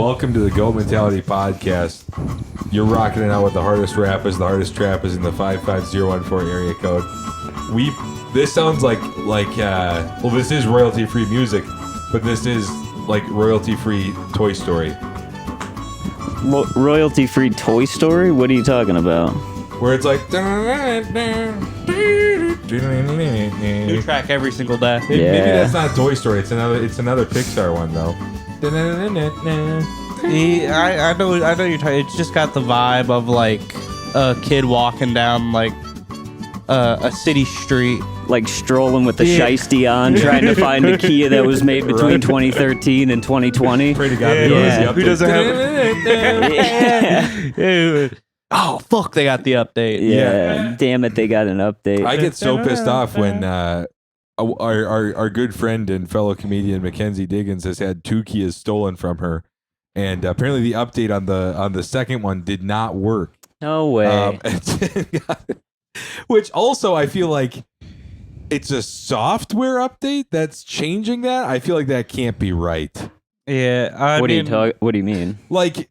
welcome to the Goat Mentality Podcast. You're rocking it out with the hardest rappers, the hardest trappers in the 55014 area code. This sounds like this is royalty-free music, but this is like royalty-free Toy Story. Royalty-free Toy Story? What are you talking about? Where it's like... New track every single day. Maybe that's not Toy Story. It's another Pixar one though. I know you're talking. It's just got the vibe of like a kid walking down like a city street, like strolling with the shiesty on, trying to find a Kia that was made between 2013 and 2020. Pray to God. Who doesn't have? Oh fuck! They got the update. Yeah, damn it, they got an update. I get so pissed off when our good friend and fellow comedian Mackenzie Diggins has had 2 Kias stolen from her, and apparently the update on the second one did not work. No way. Which also I feel like it's a software update that's changing that. I feel like that can't be right. Yeah. What do you mean? Like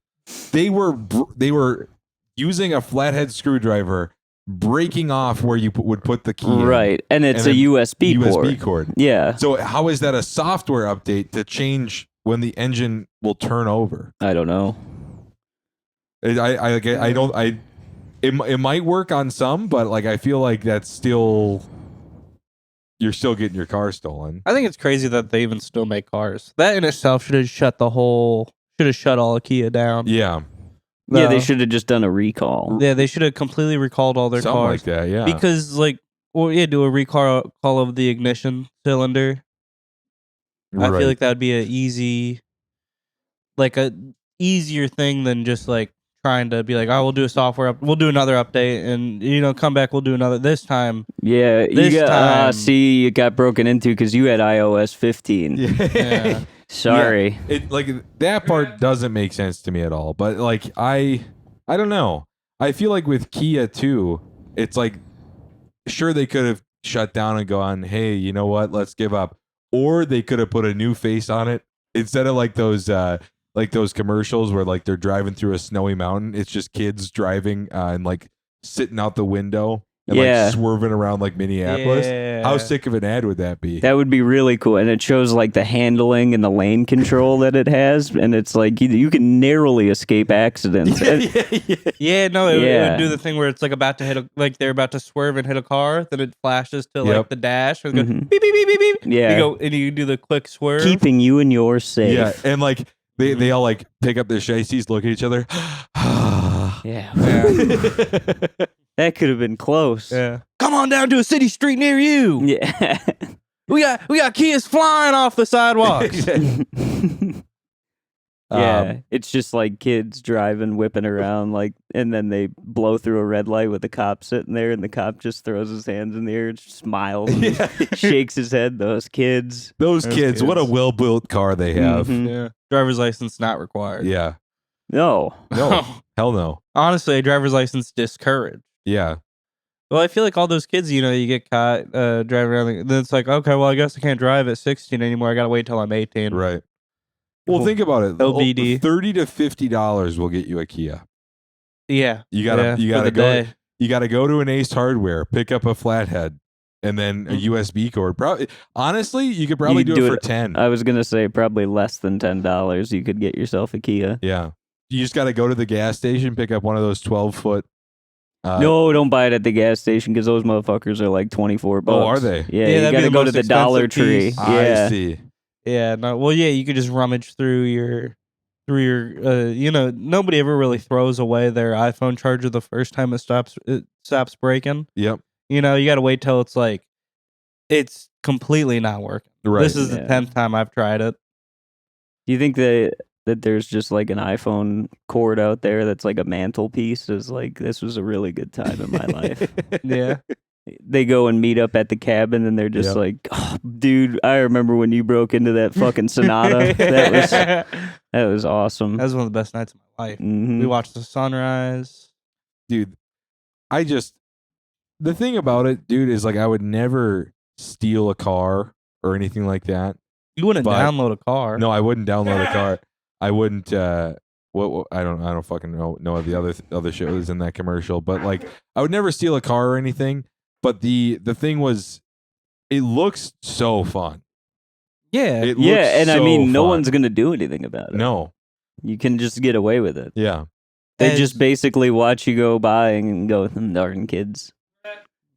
they were using a flathead screwdriver, breaking off where you would put the key in. Right, and it's a USB cord. Yeah. So how is that a software update to change when the engine will turn over? I don't know. It might work on some, but like I feel like that's still, you're still getting your car stolen. I think it's crazy that they even still make cars. That in itself should have shut all of Kia down. Yeah. Yeah, they should have just done a recall. Yeah, they should have completely recalled all their Something cars. like that, yeah. Because do a recall of the ignition cylinder. Right. I feel like that'd be a easier thing than just like trying to be like, oh, we'll do a software we'll do another update, and come back, we'll do another this time. Yeah, you got broken into because you had iOS 15. Yeah. Sorry. Yeah, that part doesn't make sense to me at all. But like I don't know. I feel like with Kia too, it's like sure they could have shut down and gone, hey, you know what? Let's give up. Or they could have put a new face on it instead of like those commercials where like they're driving through a snowy mountain. It's just kids driving and like sitting out the window and like swerving around like Minneapolis. Yeah. How sick of an ad would that be? That would be really cool. And it shows like the handling and the lane control that it has. And it's like you can narrowly escape accidents. It would do the thing where it's like about to they're about to swerve and hit a car. Then it flashes to like the dash and goes beep, beep, beep, beep, beep. Yeah. You go and you do the quick swerve. Keeping you and yours safe. Yeah. And like they all like pick up their chassis, look at each other. Yeah. That could have been close. Yeah. Come on down to a city street near you. Yeah. We got Kias flying off the sidewalks. Yeah, it's just like kids driving, whipping around, like, and then they blow through a red light with the cop sitting there, and the cop just throws his hands in the air, smiles, and shakes his head. Those kids, what a well-built car they have. Mm-hmm. Yeah, driver's license not required. Yeah, no, hell no. Honestly, a driver's license discouraged. Yeah. Well, I feel like all those kids, you get caught driving around. Then it's like, okay, well, I guess I can't drive at 16 anymore. I got to wait till I'm 18. Right. Well, think about it. LBD. $30 to $50 will get you a Kia. Yeah. You gotta go to an Ace Hardware, pick up a flathead, and then a USB cord. Honestly, you could probably do it for $10. I was gonna say probably less than $10. You could get yourself a Kia. Yeah. You just gotta go to the gas station, pick up one of those 12-foot. No, don't buy it at the gas station because those motherfuckers are like $24. Oh, are they? Yeah, you gotta go to the Dollar Tree. Yeah. I see. Yeah, no. Well, yeah, you could just rummage through your nobody ever really throws away their iPhone charger the first time it stops breaking. Yep. You got to wait till it's like it's completely not working. Right. This is the 10th time I've tried it. Do you think that there's just like an iPhone cord out there that's like a mantelpiece? Is like, this was a really good time in my life. Yeah. They go and meet up at the cabin, and they're just like, oh, dude, I remember when you broke into that fucking Sonata. That was awesome. That was one of the best nights of my life. Mm-hmm. We watched the sunrise. Dude, the thing about it, dude, is like I would never steal a car or anything like that. You wouldn't download a car. No, I wouldn't download a car. I wouldn't. What I don't fucking know what the other shit was in that commercial, but like I would never steal a car or anything. But the thing was, it looks so fun. Yeah. It Yeah, looks and I so mean, no fun. one's gonna do anything about it. No. You can just get away with it. Yeah. They just basically watch you go by and go, darn kids.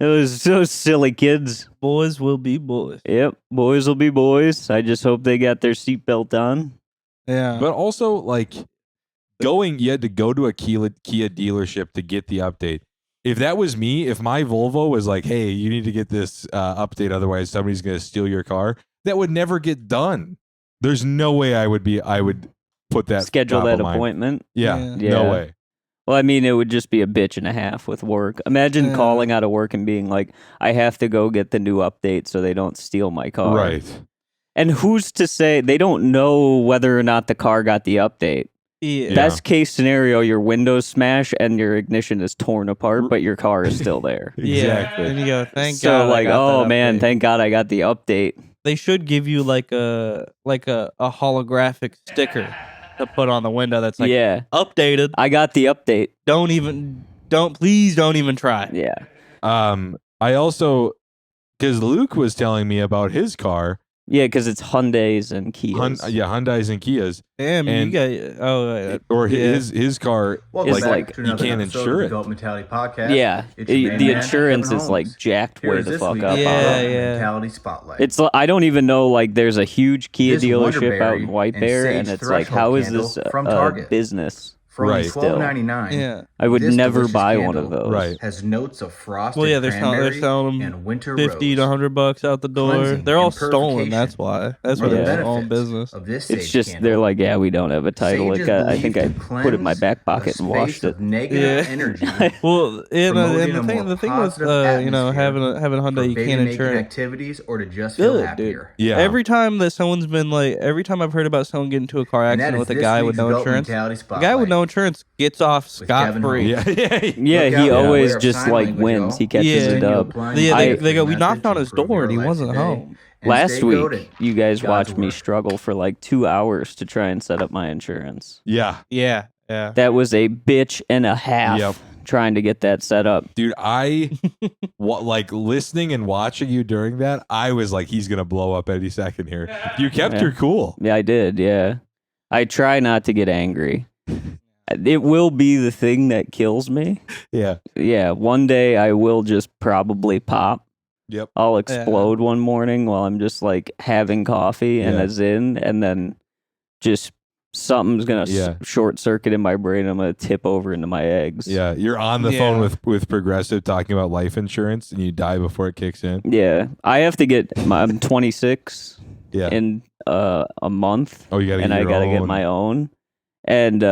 It was so silly, kids. Boys will be boys. Yep, boys will be boys. I just hope they got their seatbelt on. Yeah. But also, like, you had to go to a Kia dealership to get the update. If that was me, if my Volvo was like, hey, you need to get this update, otherwise somebody's going to steal your car, that would never get done. There's no way I would put that Schedule top that of mind. appointment. Yeah. No way. Well, I mean, it would just be a bitch and a half with work. Imagine calling out of work and being like, I have to go get the new update so they don't steal my car. Right. And who's to say they don't know whether or not the car got the update? Yeah. Best case scenario, your windows smash and your ignition is torn apart, but your car is still there. Exactly. Yeah. And you go, thank So God. like, I got oh that man, update. thank God I got the update. They should give you like a holographic sticker to put on the window that's like updated. I got the update. Please don't even try. Yeah. I also, because Luke was telling me about his car. Yeah, because it's Hyundais and Kias. Hyundais and Kias. Damn, and you got his car. Welcome back like to you can't insure it. Adult Mentality Podcast. Yeah, the insurance is like jacked way the fuck up. Mentality Spotlight. It's I don't even know, like there's a huge Kia This dealership out in Wonderberry White Bear, and and Sage it's like, how Threshold is this candle from a Target. business? From Right. $12.99. Yeah. I would this never delicious buy one candle of those. Right. Has notes of frosted Well, yeah, they're cranberry selling them and winter 50 to rose. $100 out the door. Cleansing They're all and stolen. purification. That's why. That's For why the they're benefits own business. of this It's sage just candle. they're like, yeah, we don't have a title. Sage is I think I believed to put it in my cleanse back the pocket and washed space it. of negative energy. Well, and promoting a the more thing with positive having a Hyundai, for you can't baby-making insure it. activities or to just feel Good, dude. happier. Yeah. Every time I've heard about someone getting into a car And that accident is with a this guy with week's no Adult insurance, Mentality the guy with Spotlight. no insurance gets off With scot Kevin free. Holmes. Yeah, Look he out, always beware of just sign like language, wins. y'all. He catches Yeah, a and dub. They go, we knocked on his door and he wasn't home. Last week, you guys watched me struggle for like 2 hours to try and set up my insurance. Yeah. Yeah. That was a bitch and a half Yep. trying to get that set up. Dude, like listening and watching you during that, I was like, he's going to blow up any second here. You kept your cool. Yeah, I did. Yeah. I try not to get angry. It will be the thing that kills me. Yeah. Yeah. One day I will just probably pop. Yep. I'll explode one morning while I'm just like having coffee and a Zyn, and then just something's going to short circuit in my brain. I'm going to tip over into my eggs. Yeah. You're on the phone with Progressive talking about life insurance and you die before it kicks in. Yeah. I have to get, I'm 26 Yeah. in a month. Oh, you got to get and I your got to get own. my own. And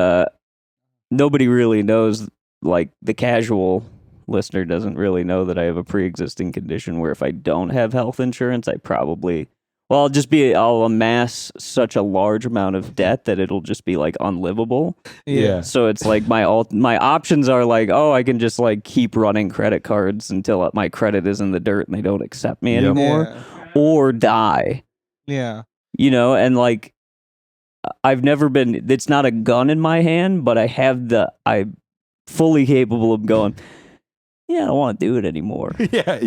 nobody really knows, like the casual listener doesn't really know that I have a pre-existing condition where if I don't have health insurance, I'll amass such a large amount of debt that it'll just be like unlivable. Yeah. So it's like my options are like, oh, I can just like keep running credit cards until my credit is in the dirt and they don't accept me anymore, or die. Yeah. You know, and like I've never been, it's not a gun in my hand, but I'm fully capable of going, yeah, I don't want to do it anymore. Yeah.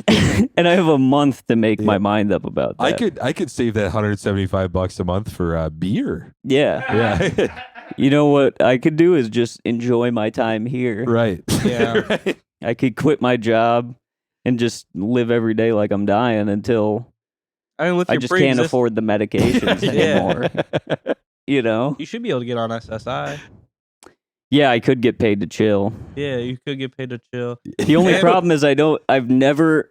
And I have a month to make my mind up about that. I could save that $175 a month for beer. Yeah. Yeah. You know what I could do is just enjoy my time here. Right. Yeah. Right. I could quit my job and just live every day like I'm dying until I mean, with I your just can't afford the medications anymore. You know? You should be able to get on SSI. Yeah, I could get paid to chill. Yeah, you could get paid to chill. The only problem is the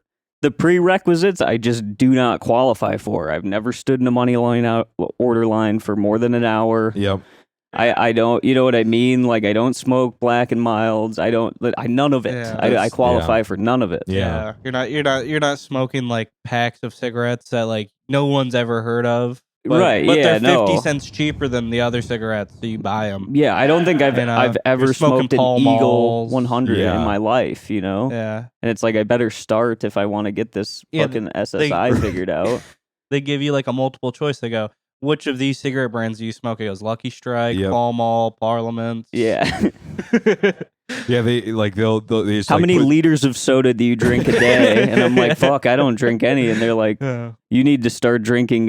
prerequisites I just do not qualify for. I've never stood in a order line for more than an hour. Yep. I don't, you know what I mean? Like I don't smoke Black and Milds. None of it. Yeah, I qualify for none of it. Yeah. You're not smoking like packs of cigarettes that like no one's ever heard of. But, Right, but yeah, they're 50 no. cents cheaper than the other cigarettes, so you buy them. Yeah, I don't think I've ever you're smoking smoked an Pall Eagle Malls. 100 Yeah. in my life, you know? Yeah. And it's like I better start if I want to get this Yeah, fucking SSI figured out. They give you like a multiple choice. They go, which of these cigarette brands do you smoke? He goes, Lucky Strike, Yep. Pall Mall, Parliament. Yeah. Yeah, they just How like many put- liters of soda do you drink a day? And I'm like, fuck, I don't drink any. And they're like, you need to start drinking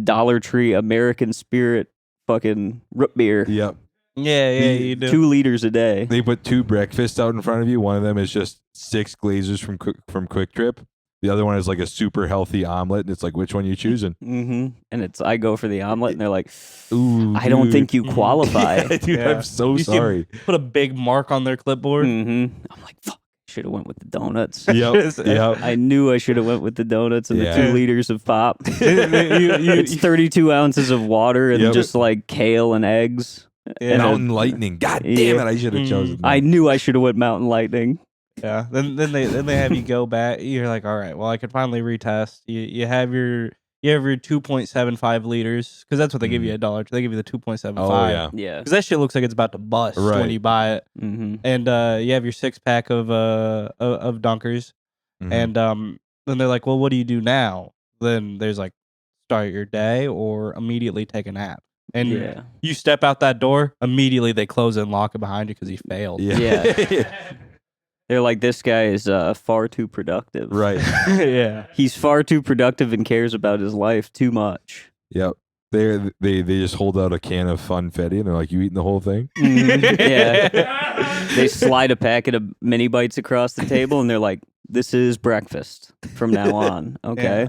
Dollar Tree American Spirit fucking root beer. Yep. Yeah, you do. 2 liters a day. They put 2 breakfasts out in front of you. One of them is just 6 glazers from Quick Trip. The other one is like a super healthy omelet, and it's like, which one you choosing? Mm-hmm. And I go for the omelet, and they're like, Ooh, I don't dude. think you qualify. Yeah, dude, Yeah. I'm so You see- sorry. Put a big mark on their clipboard. Mm-hmm. I'm like, fuck, should have went with the donuts. Yep. I knew I should have went with the donuts and Yeah. the 2 liters of pop. You- It's 32 ounces of water and Yep. just like kale and eggs. And Mountain Lightning. God damn Yeah. it! I should have chosen. That. I knew I should have went Mountain Lightning. Yeah. Then they have you go back. You're like, all right, well, I could finally retest. You have your 2.75 liters because that's what they give you $1. They give you the 2.75. Oh yeah. Yeah. Because that shit looks like it's about to bust Right. when you buy it. Mm-hmm. And you have your 6-pack of Dunkers. Mhm. And then they're like, well, what do you do now? Then there's like, start your day or immediately take a nap. And Yeah. you step out that door, immediately they close and lock it behind you because he failed. Yeah. They're like, this guy is far too productive. Right. Yeah. He's far too productive and cares about his life too much. Yep. They just hold out a can of funfetti and they're like, "You eating the whole thing?" Yeah. They slide a packet of mini bites across the table and they're like, this is breakfast from now on. Okay.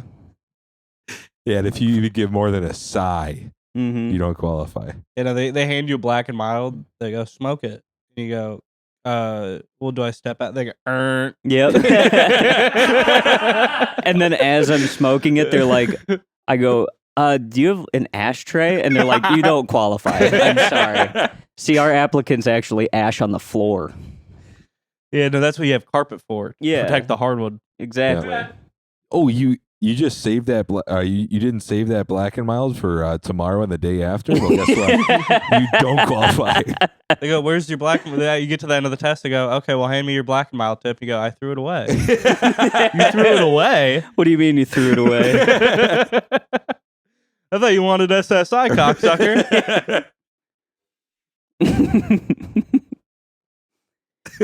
Yeah. And if you even give more than a sigh, Mm-hmm. you don't qualify. You know, they hand you a Black and Mild. They go, smoke it. And you go, well, do I step out? They go, Yep. And then as I'm smoking it, they're like, I go, do you have an ashtray? And they're like, you don't qualify. I'm sorry. See, our applicants actually ash on the floor. Yeah, no, that's what you have carpet for. Yeah. Protect the hardwood. Exactly. Oh, you just saved that. You didn't save that Black and Mild for tomorrow and the day after. Well, guess what? You don't qualify. They go, where's your Black? You get to the end of the test. They go, okay, well, hand me your Black and Mild tip. You go, I threw it away. You threw it away? What do you mean you threw it away? I thought you wanted SSI, cocksucker.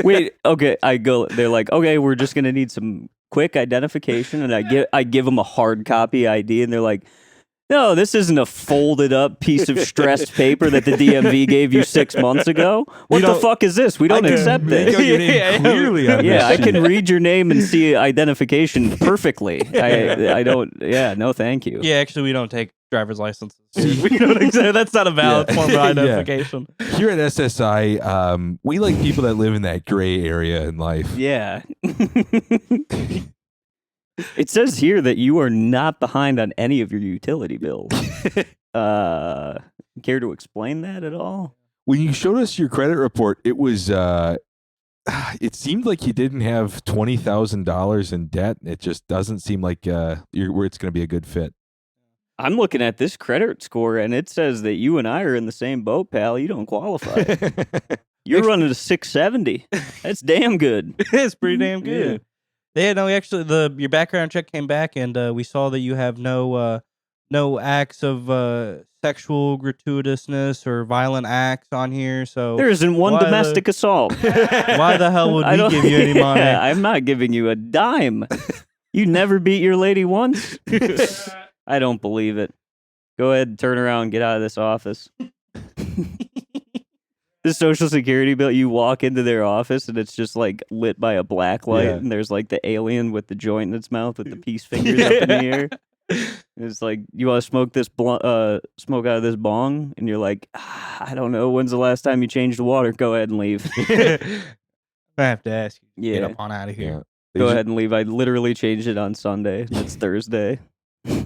Wait, okay, I go, they're like, okay, we're just going to need some quick identification. And I give them a hard copy ID and they're like, no, this isn't a folded up piece of stressed paper that the DMV gave you 6 months ago. What the fuck is this? We don't accept Make out this. your name clearly on Yeah, I this can sheet. read your name and see identification perfectly. I don't, yeah, no thank you. Yeah, actually, we don't take driver's licenses. We don't accept, that's not a valid form of Yeah. identification. Here at SSI, we like people that live in that gray area in life. Yeah. It says here that you are not behind on any of your utility bills. Care to explain that at all? When you showed us your credit report, it was it seemed like you didn't have $20,000 in debt. It just doesn't seem like where it's going to be a good fit. I'm looking at this credit score and it says that you and I are in the same boat, pal. You don't qualify. You're running a 670. That's damn good. It's pretty damn good. Yeah, no, actually, your background check came back, and we saw that you have no acts of sexual gratuitousness or violent acts on here. So There isn't one why domestic assault. why the hell would I we don't give you any money? Yeah, I'm not giving you a dime. You never beat your lady once? I don't believe it. Go ahead and turn around and get out of this office. The Social Security bill, you walk into their office and it's just like lit by a black light, Yeah. and there's like the alien with the joint in its mouth with the peace fingers up in the air. It's like, you want to smoke this smoke out of this bong, and you're like, I don't know. When's the last time you changed the water? Go ahead and leave. I have to ask you. Yeah. Get up on out of here. Go ahead and leave. I literally changed it on Sunday. It's Thursday.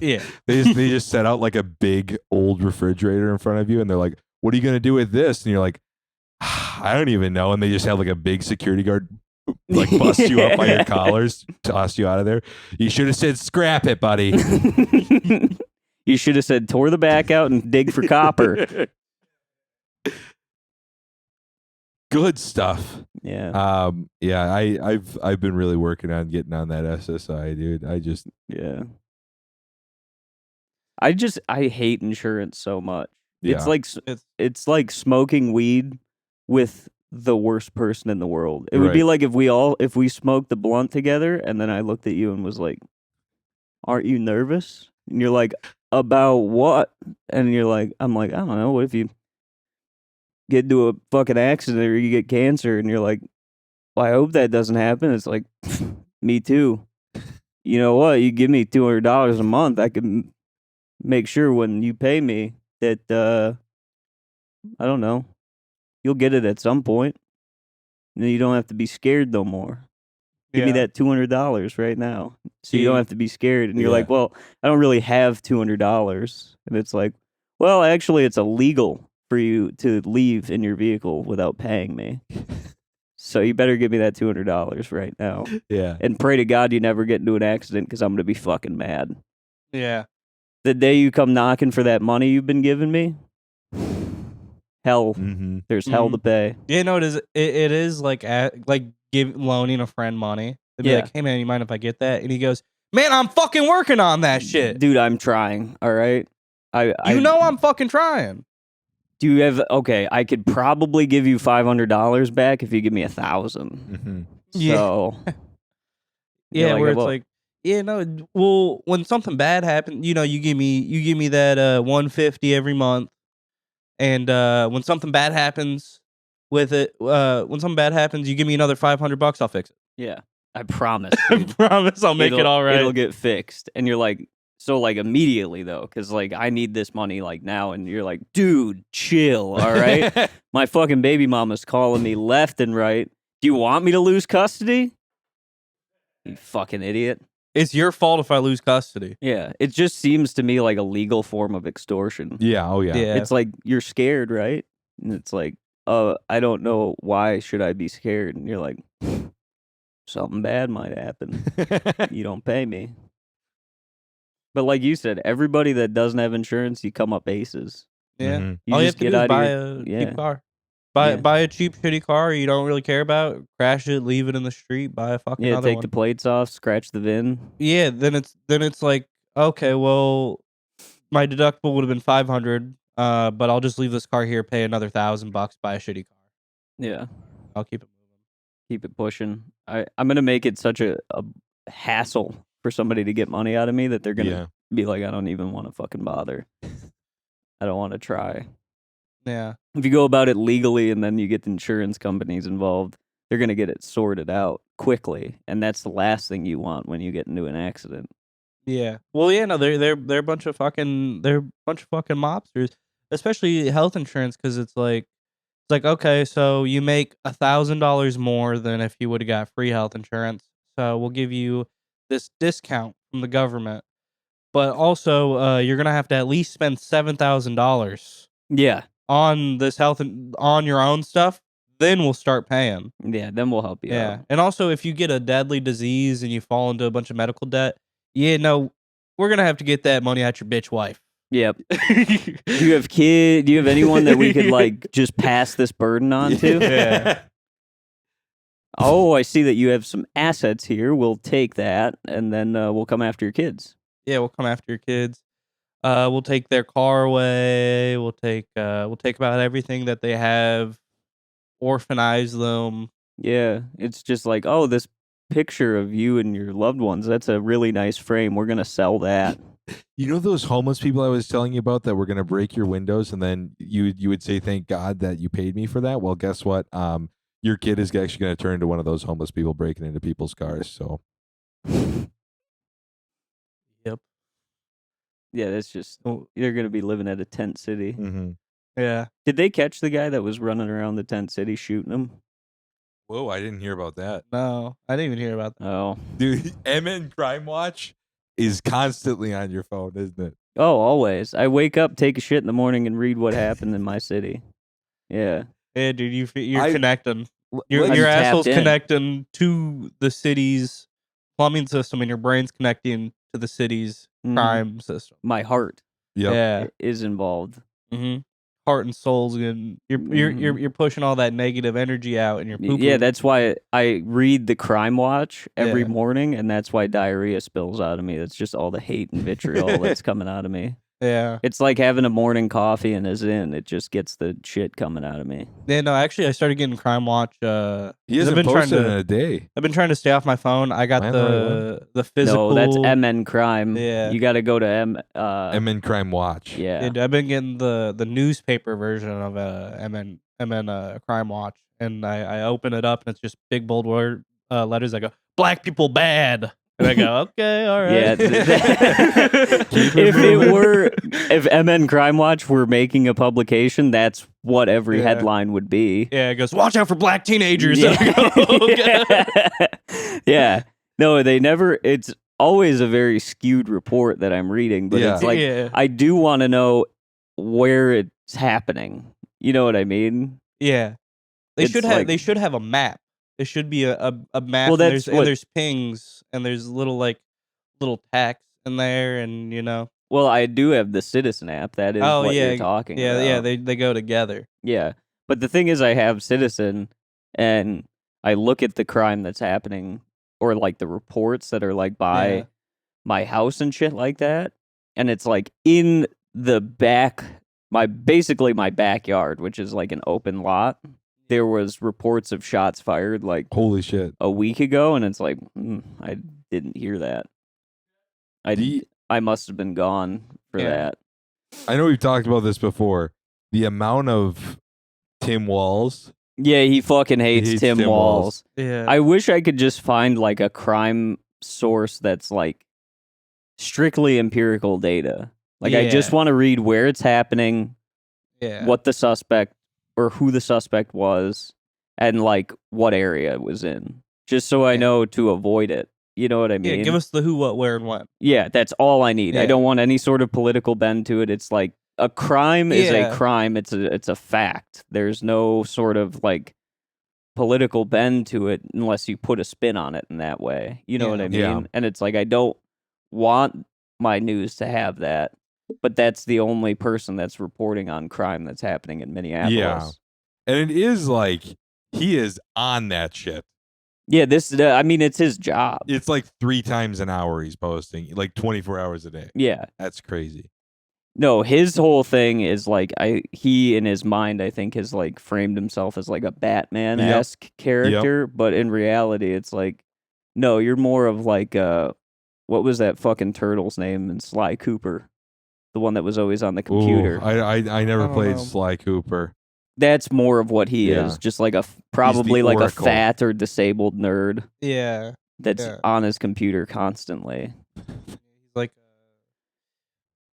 Yeah. They just set out like a big old refrigerator in front of you, and they're like, "What are you gonna do with this?" And you're like, "I don't even know." And they just have like a big security guard like bust you up by your collars, toss you out of there. You should have said, "Scrap it, buddy." You should have said, tore the back out and dig for copper. Good stuff. Yeah. Yeah, I've been really working on getting on that SSI, dude. Yeah. I hate insurance so much. It's Yeah. like it's like smoking weed with the worst person in the world. It would be Right. like if we smoked the blunt together and then I looked at you and was like, "Aren't you nervous?" And you're like, "About what?" And you're like, "I'm like, I don't know. What if you get into a fucking accident or you get cancer?" And you're like, "Well, I hope that doesn't happen." It's like, me too. You know what? You give me $200 a month, I can make sure when you pay me that I don't know, you'll get it at some point. And then you don't have to be scared no more. Give me that $200 right now, so you don't have to be scared. And you're like, Yeah. "Well, I don't really have $200." And it's like, "Well, actually, it's illegal for you to leave in your vehicle without paying me. So you better give me that $200 right now, Yeah. and pray to God you never get into an accident because I'm gonna be fucking mad." Yeah. The day you come knocking for that money you've been giving me, hell, Mm-hmm. there's hell to pay. Yeah, no, it is. It is like loaning a friend money. They'd be Yeah. like, "Hey man, you mind if I get that?" And he goes, "Man, I'm fucking working on that shit. Dude, I'm trying. All right. You know I'm fucking trying." Do you have okay? I could probably give you $500 back if you give me 1,000. Mm-hmm. Yeah. So Yeah, like, where it's well, like, yeah, no, well, when something bad happens, you give me that 150 every month, and when something bad happens with it, when something bad happens, you give me another $500, I'll fix it. yeah, I promise. I Dude. promise I'll make it all right. It'll get fixed, and you're like, so like immediately though, because like I need this money like now, and you're like, dude, chill, all right. My fucking baby mama's calling me left and right. Do you want me to lose custody? You fucking idiot. It's your fault if I lose custody. Yeah, it just seems to me like a legal form of extortion. Yeah. Oh yeah. Yeah. It's like you're scared, right? And it's like, I don't know why should I be scared? And you're like, something bad might happen. You don't pay me. But like you said, everybody that doesn't have insurance, you come up aces. Yeah. Mhm. You All you just have to get do is out buy of a your cheap car. Buy Yeah. buy a cheap shitty car you don't really care about. Crash it, leave it in the street. Buy a fucking yeah. other Take one. the plates off, scratch the VIN. Yeah, then it's like, okay, well, my deductible would have been 500, but I'll just leave this car here, pay another $1,000, buy a shitty car. Yeah, I'll keep it moving. keep it pushing. I'm gonna make it such a hassle for somebody to get money out of me that they're gonna Yeah. be like, I don't even want to fucking bother. I don't want to try. Yeah. If you go about it legally and then you get the insurance companies involved, they're going to get it sorted out quickly, and that's the last thing you want when you get into an accident. Yeah. Well, yeah, no, they're a bunch of fucking mobsters, especially health insurance, because it's like okay, so you make $1,000 more than if you would have got free health insurance, so we'll give you this discount from the government, but also you're gonna have to at least spend $7,000 Yeah, on this on your own stuff. Then we'll start paying. yeah, then we'll help you Yeah. out. And also, if you get a deadly disease and you fall into a bunch of medical debt, yeah, no, we're gonna have to get that money out your bitch wife. Yep. Do you have Do you have anyone that we could like just pass this burden on to? Yeah. Oh, I see that you have some assets here. We'll take that, and then we'll come after your kids. Yeah, we'll come after your kids. We'll take their car away. We'll take about everything that they have. Orphanize them. Yeah, it's just like, oh, this picture of you and your loved ones, that's a really nice frame. We're going to sell that. You know those homeless people I was telling you about that were going to break your windows, and then you would say, "Thank God that you paid me for that." Well, guess what? Your kid is actually going to turn into one of those homeless people breaking into people's cars. So, Yep. Yeah, that's just, you're going to be living at a tent city. mm-hmm. Yeah. Did they catch the guy that was running around the tent city shooting him? Whoa, I didn't hear about that, No, I didn't even hear about that. Oh. dude. MN Crime Watch is constantly on your phone, isn't it? Oh, always. I wake up, take a shit in the morning, and read what happened in my city. Yeah. Yeah, dude, you're I- connecting. Like, Your I'm asshole's tapped in. connecting to the city's plumbing system, and your brain's connecting to the city's Mhm. crime system. My heart Yep. Yeah. is involved. Mm-hmm. Heart and soul's and you're pushing all that negative energy out, and you're pooping. Yeah, that's why I read the Crime Watch every Yeah. morning, and that's why diarrhea spills out of me. That's just all the hate and vitriol that's coming out of me. Yeah. It's like having a morning coffee and a Zyn. It just gets the shit coming out of me. Yeah, no, actually, I started getting Crime Watch. He 'cause hasn't posted in a day. I've been trying to stay off my phone. I got Am I the the physical. No, that's MN Crime. Yeah. You got to go to MN Crime Watch. Yeah. I've been getting the newspaper version of Crime Watch, and I open it up and it's just big bold letters. I go, "Black people bad," and I go, "Okay, all right." Yeah. If MN Crime Watch were making a publication, that's what every Yeah. headline would be. Yeah, it goes, "Watch out for black teenagers." Yeah. And I go, "Okay." Yeah. No, they never. It's always a very skewed report that I'm reading, but Yeah. it's like Yeah. I do want to know where it's happening. You know what I mean? Yeah. They It's should have like- a map. There should be a map. Well, and that's what- there's pings and there's little text in there, and Well, I do have the Citizen app. That is what you're talking about. Yeah, they go together. Yeah. But the thing is, I have Citizen and I look at the crime that's happening or like the reports that are like by Yeah. my house and shit like that. And it's like in the back, basically my backyard, which is like an open lot. There was reports of shots fired like Holy shit. a week ago. And it's like, I didn't hear that. I must have been gone for Yeah. that. I know we've talked about this before. The amount of Tim Walls. Yeah, he fucking hates hates Tim Tim Walls. Walls. Yeah. I wish I could just find like a crime source that's like strictly empirical data. Like I just Yeah. want to read where it's happening, yeah. what the suspect or who the suspect was, and like what area it was in. Just so I Yeah. know to avoid it. You know what I mean? Yeah, give us the who, what, where, and when. Yeah, that's all I need. I Yeah. don't want any sort of political bend to it. It's like a crime is Yeah. a crime. It's a fact. There's no sort of like political bend to it unless you put a spin on it in that way. You know Yeah. what I mean? Yeah. And it's like I don't want my news to have that, but that's the only person that's reporting on crime that's happening in Minneapolis. Yeah. And it is like he is on that shit. Yeah, I mean it's his job. It's like 3 times an hour he's posting, like 24 hours a day. Yeah. That's crazy. No, his whole thing is like he in his mind I think has like framed himself as like a Batman-esque character, but in reality it's like no, you're more of like what was that fucking turtle's name in Sly Cooper? The one that was always on the computer. Ooh, I never don't played know. Sly Cooper. That's more of what he Yeah. is, just like probably like Oracle. a fat or disabled nerd Yeah. that's Yeah. on his computer constantly. He's like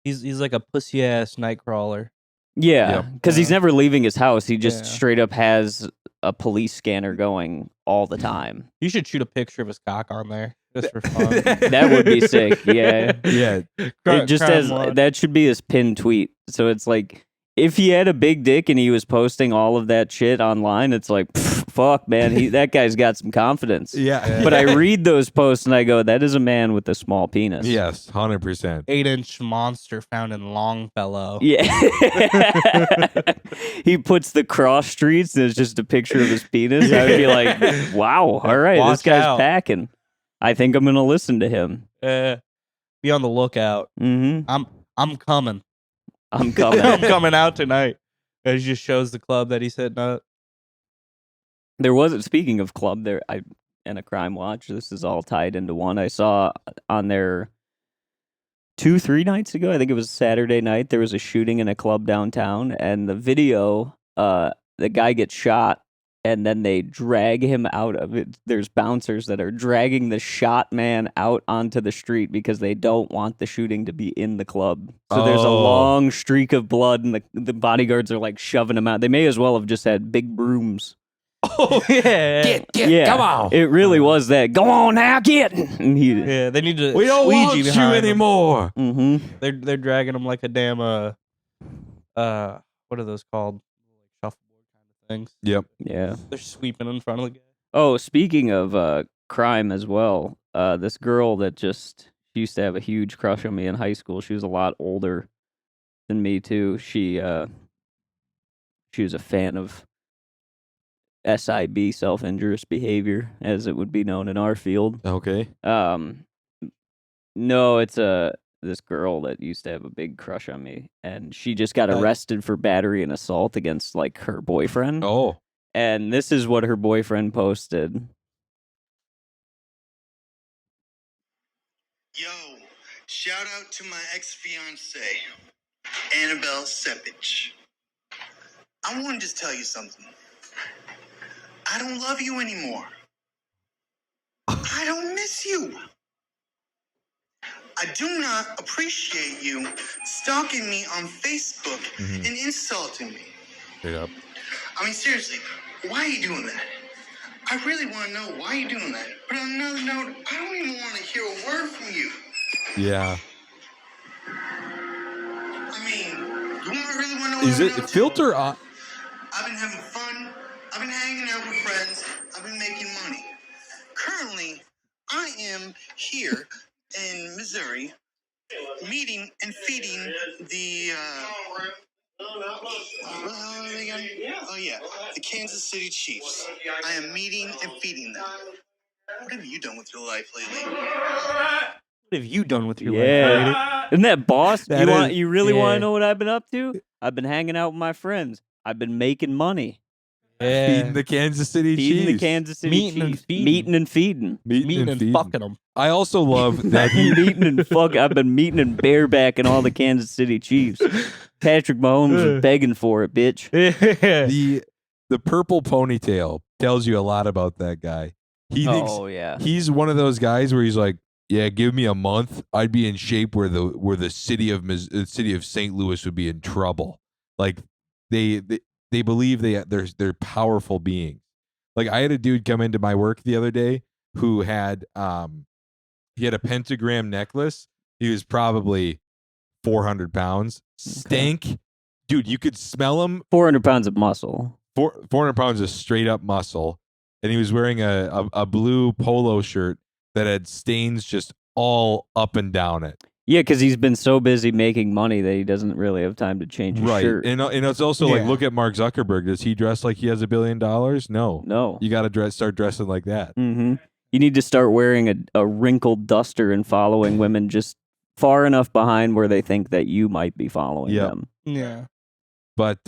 he's like a pussy ass nightcrawler. Yeah, Yep. because he's Yeah. never leaving his house. He just Yeah. straight up has a police scanner going all the time. You should shoot a picture of his cock on there just for fun. That would be sick. Yeah. Yeah. It just Crime has watch. that should be his pinned tweet. So it's like if he had a big dick and he was posting all of that shit online, it's like pff, fuck, man, that guy's got some confidence. Yeah. But I read those posts and I go, that is a man with a small penis. Yes, 100%. 8-inch monster found in Longfellow. Yeah. He puts the cross streets and it's just a picture of his penis. I would be like, wow, all right, Watch this guy's out. packing. I think I'm gonna listen to him. Be on the lookout. Mm-hmm. I'm coming. I'm coming. I'm coming out tonight. And he just shows the club that he's hitting up. There was, speaking of club, and a crime watch. This is all tied into one. I saw on there 2-3 nights ago. I think it was Saturday night. There was a shooting in a club downtown, and the video, the guy gets shot, and then they drag him out of it. There's bouncers that are dragging the shot man out onto the street because they don't want the shooting to be in the club. So there's a Oh. long streak of blood, and the bodyguards are like shoving him out. They may as well have just had big brooms. Oh yeah. Yeah, come on. It really was that. Go on now, get. And he. Yeah, they need to We don't squeegee want you behind him. anymore. Mm-hmm. They're dragging him like a damn what are those called? Shuffleboard kind of things. Yep. Yeah. They're sweeping in front of the guy. Oh, speaking of crime as well, this girl that she used to have a huge crush on me in high school. She was a lot older than me too. She was a fan of SIB, self-injurious behavior, as it would be known in our field. Okay. No, it's this girl that used to have a big crush on me, and she just got arrested for battery and assault against like her boyfriend. Oh, And this is what her boyfriend posted. Yo, shout out to my ex-fiance, Annabelle Sepich. I want to just tell you something. I don't love you anymore. I don't miss you. I do not appreciate you stalking me on Facebook and insulting me. straight up. I mean, seriously, why are you doing that? I really want to know why you're doing that. But on another note, I don't even want to hear a word from you. Yeah. I mean, really want to know Is what it I'm up to? filter on? I've been having fun. I've been hanging out with friends. I've been making money. Currently, I am here in Missouri, meeting and feeding the, what the hell are they again? Oh, yeah, the Kansas City Chiefs. I am meeting and feeding them. What have you done with your life lately? What have you done with your life, Yeah. lady? Isn't that boss? That You really want yeah. to know what I've been up to? I've been hanging out with my friends. I've been making money. Feeding the Kansas City Feeding Chiefs. the Kansas City Meeting and Chiefs. feeding. Meeting and feeding. meeting and feeding. fucking them. I also love that I've been meeting and fuck. I've been meeting and barebacking all the Kansas City Chiefs. Patrick Mahomes is begging for it, bitch. the purple ponytail tells you a lot about that guy. He thinks Yeah. he's one of those guys where he's like, yeah, give me a month, I'd be in shape where the city of St. Louis would be in trouble. Like they believe they're powerful beings. Like I had a dude come into my work the other day who had he had a pentagram necklace. He was probably 400 pounds. Stank. Dude, you could smell him. 400 pounds of muscle. 400 pounds of straight up muscle. And he was wearing a blue polo shirt that had stains just all up and down it. Yeah, because he's been so busy making money that he doesn't really have time to change his shirt. And it's also like, look at Mark Zuckerberg. Does he dress like he has $1 billion? No. No. You got to start dressing like that. Mm-hmm. You need to start wearing a wrinkled duster and following women just far enough behind where they think that you might be following them. Yeah. But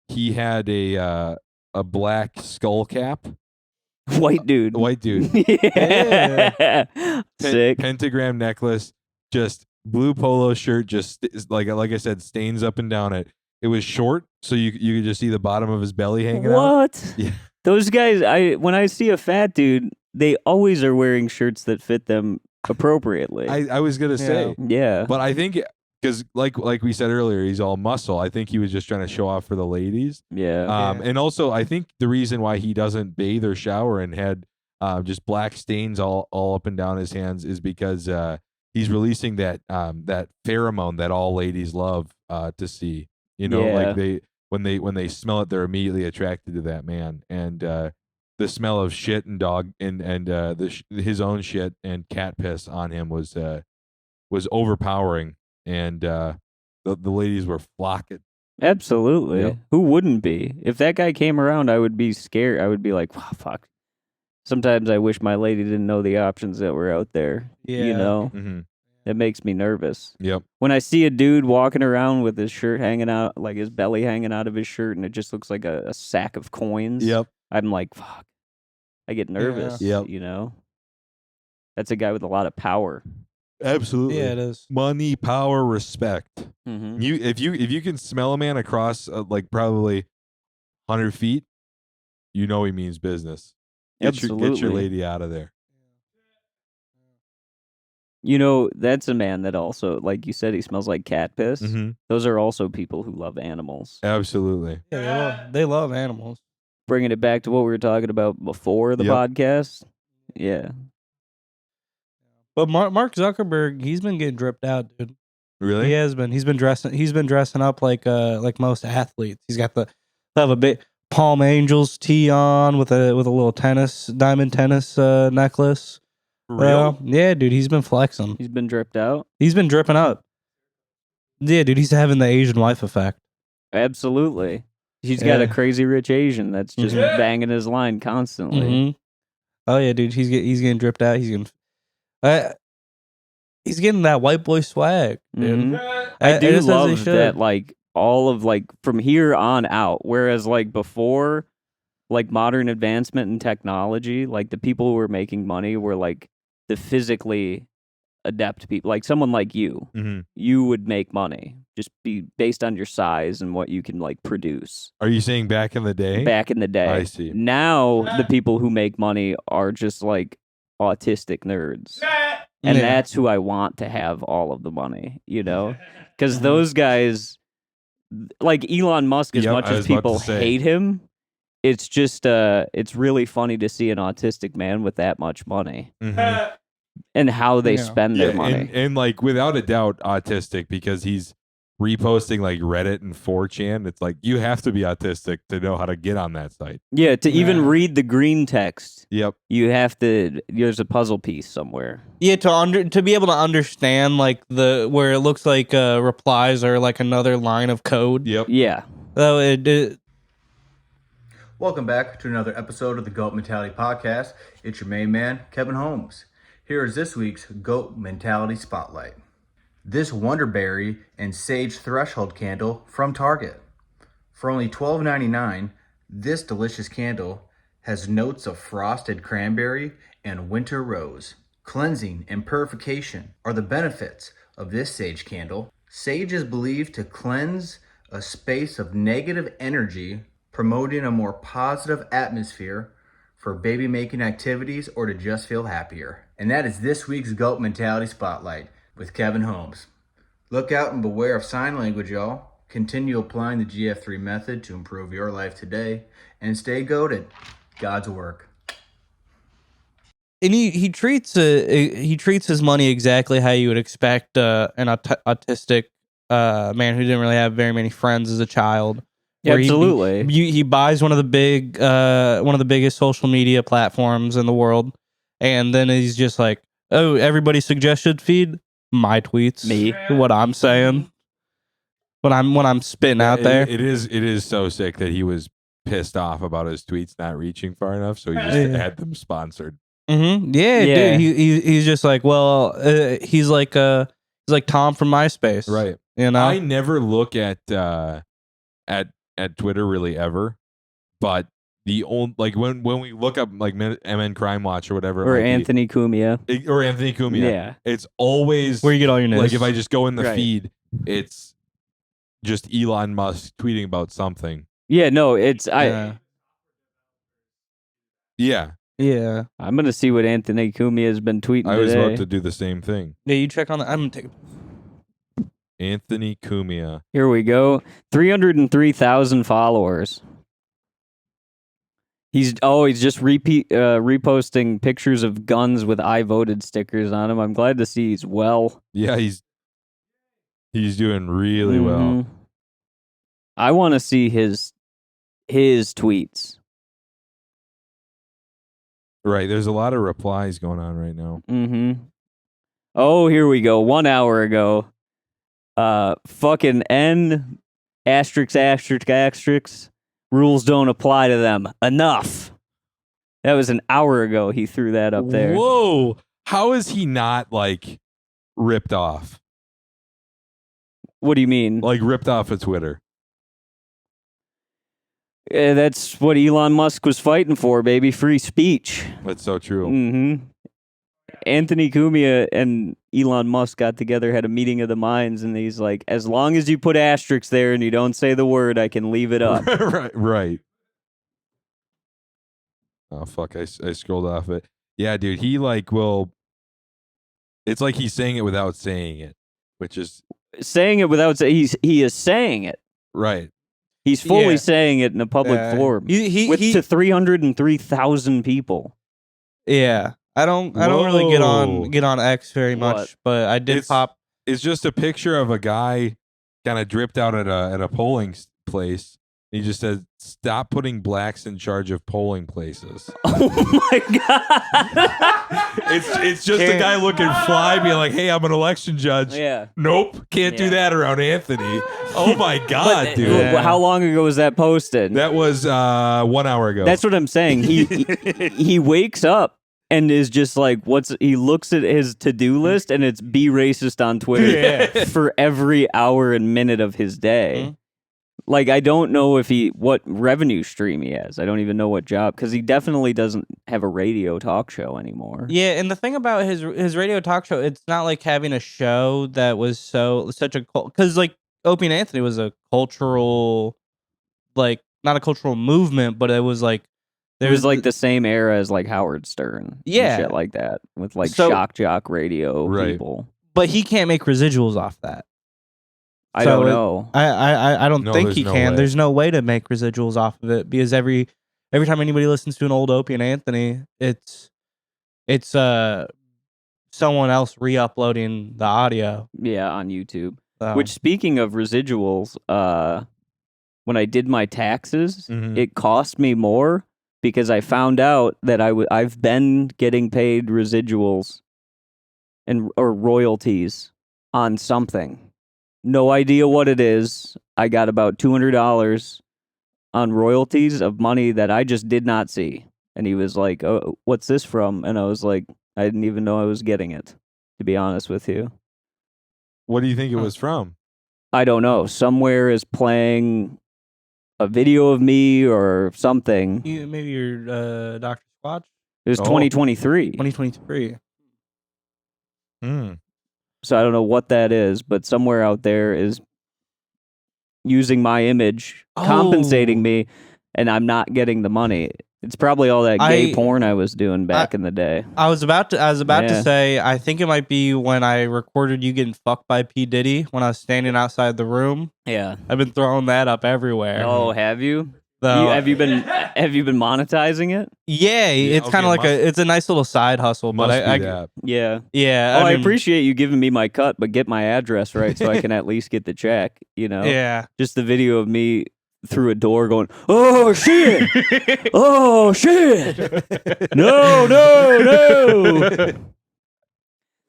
he had a black skull cap. White dude. White dude. Yeah. Sick. Pentagram necklace. Just blue polo shirt. Just like I said, stains up and down it. It was short, so you could just see the bottom of his belly hanging out. What? Yeah. Those guys, when I see a fat dude, they always are wearing shirts that fit them appropriately. I was gonna say, yeah. but I think because like we said earlier, he's all muscle. I think he was just trying to show off for the ladies. Yeah. And also I think the reason why he doesn't bathe or shower and had just black stains all up and down his hands is because he's releasing that pheromone that all ladies love to see. You know, like when they smell it, they're immediately attracted to that man. And the smell of shit and dog and his own shit and cat piss on him was overpowering. And the ladies were flocking. Absolutely. Yep. Who wouldn't be? If that guy came around, I would be scared. I would be like, oh, fuck. Sometimes I wish my lady didn't know the options that were out there. Yeah. You know? Mm-hmm. It makes me nervous. Yep. When I see a dude walking around with his shirt hanging out, like his belly hanging out of his shirt, and it just looks like a sack of coins. Yep. I'm like, fuck. I get nervous. Yep. You know? That's a guy with a lot of power. Absolutely. Yeah, it is. Money, power, respect. Mm-hmm. If you can smell a man across like probably 100 feet, you know he means business. Get your lady out of there. You know, that's a man that also, like you said, he smells like cat piss. Mm-hmm. Those are also people who love animals. Absolutely. Yeah, they love animals. Bringing it back to what we were talking about before the podcast. Yeah. But Mark Zuckerberg, he's been getting dripped out, dude. Really? He has been. He's been dressing up like most athletes. He's got have a big Palm Angels tee on with a little diamond tennis necklace. For real? Yeah, dude, he's been flexing. He's been dripped out. He's been dripping up. Yeah, dude, he's having the Asian wife effect. Absolutely. He's got a crazy rich Asian that's just banging his line constantly. Mm-hmm. Oh yeah, dude, he's getting dripped out. He's getting. He's getting that white boy swag, dude. Mhm. I do just as they love should. that, like, all of, like, from here on out, whereas, like, before, like, modern advancement in technology, like, the people who were making money were, like, the physically adept people. Like, someone like you, you would make money just be based on your size and what you can, like, produce. Are you saying back in the day? Back in the day. I see. Now, the people who make money are just, like, autistic nerds. And that's who I want to have all of the money, you know? Because those guys, like Elon Musk, as Yep, much I as was about to people say. hate him, it's just, it's really funny to see an autistic man with that much money and how they spend their money. And like without a doubt autistic, because he's reposting like Reddit and 4chan. It's like you have to be autistic to know how to get on that site. Yeah, to even read the green text, Yep. you have to, there's a puzzle piece somewhere. Yeah, to be able to understand like where it looks like replies are like another line of code. Yep. Yeah. So it Welcome back to another episode of the Goat Mentality Podcast. It's your main man, Kevin Holmes. Here is this week's Goat Mentality Spotlight. This Wonderberry and Sage Threshold candle from Target. For only $12.99, this delicious candle has notes of frosted cranberry and winter rose. Cleansing and purification are the benefits of this sage candle. Sage is believed to cleanse a space of negative energy, promoting a more positive atmosphere for baby making activities or to just feel happier. And that is this week's Goat Mentality Spotlight with Kevin Holmes. Look out and beware of sign language, y'all. Continue applying the GF3 method to improve your life today and stay goated. God's work. and he treats his money exactly how you would expect an autistic man who didn't really have very many friends as a child. Where Absolutely. He buys one of the biggest social media platforms in the world, and then he's just like, "Oh, everybody's suggested feed my tweets, Me. what I'm saying, when I'm spitting out there." It is so sick that he was pissed off about his tweets not reaching far enough, so he just had them sponsored. Mm-hmm. Yeah, dude. He's just like, well, he's like Tom from MySpace, Right. You know, I never look at Twitter really ever, but the old like when we look up like MN Crime Watch or whatever, Or Anthony Cumia. Anthony Cumia, Yeah. it's always where you get all your news. like if I just go in the Right. feed, it's just Elon Musk tweeting about something. Yeah, no, it's yeah. Yeah. I'm gonna see what Anthony Cumia has been tweeting I was today. about to do the same thing. Yeah, you check on that. I'm gonna take. Anthony Cumia. Here we go. 303,000 followers. He's just reposting pictures of guns with I voted stickers on them. I'm glad to see he's well. Yeah, he's doing really well. Mhm. I want to see his tweets. Right, there's a lot of replies going on right now. Mm-hmm. Oh, here we go. 1 hour ago. Fucking N *****. Rules don't apply to them. Enough. That was an hour ago he threw that up there. Whoa! How is he not like ripped off? What do you mean? Like ripped off of Twitter? That's what Elon Musk was fighting for, baby. Free speech. That's so true. Mm-hmm. Anthony Cumia and Elon Musk got together, had a meeting of the minds, and he's like, as long as you put asterisks there and you don't say the word, I can leave it up. Right. Oh fuck! I scrolled off it. Yeah, dude. He like will. It's like he's saying it without saying it, which is Saying it without saying, he is saying it. right. He's fully Yeah. saying it in a public forum to 303,000 people. Yeah, I don't really get Whoa. on X very much, What? but I did It's- pop. It's just a picture of a guy kind of dripped out at a polling place. He just says, "Stop putting blacks in charge of polling places." Oh my god! It's just a guy looking fly, being like, "Hey, I'm an election judge." Yeah. Nope, can't do Yeah. that around Anthony. Oh my god, But, dude. Yeah. How long ago was that posted? That was 1 hour ago. That's what I'm saying. He wakes up and is just like, he looks at his to-do list and it's be racist on Twitter for every hour and minute of his day. Mhm. Like, I don't know what revenue stream he has. I don't even know what job, because he definitely doesn't have a radio talk show anymore. Yeah, and the thing about his radio talk show, it's not like having a show that was such a because like Opie and Anthony was a cultural, like not a cultural movement, but it was like It was like the same era as like Howard Stern. Yeah. And shit like that, with like So- shock jock radio Right. people. but he can't make residuals off that. I So don't it- know. I don't No, think there's he no can. way. There's no way to make residuals off of it because every time anybody listens to an old Opie and Anthony, it's someone else re-uploading the audio. Yeah, on YouTube. So. Which, speaking of residuals, when I did my taxes, Mhm. it cost me more because I found out that I've been getting paid residuals or royalties on something. No idea what it is. I got about $200 on royalties of money that I just did not see. And he was like, "Oh, what's this from?" And I was like, I didn't even know I was getting it, to be honest with you. What do you think it was from? I don't know. Somewhere is playing a video of me or something. Maybe your Dr. Squatch It was Oh. 2023. 2023. Hmm. So I don't know what that is, but somewhere out there is using my image, compensating Oh. me, and I'm not getting the money. It's probably all that gay I- porn I was doing back in the day. I was about to Yeah. say I think it might be when I recorded you getting fucked by P. Diddy when I was standing outside the room. Yeah. I've been throwing that up everywhere. Oh, have you? So- Have you been monetizing it? Yeah, it's okay, kind of like must- it's a nice little side hustle, but Must I be that. Yeah. yeah, I mean, appreciate you giving me my cut, but get my address right so I can at least get the check, you know? Yeah. Just the video of me through a door going, "Oh shit! Oh shit! No, no, no!"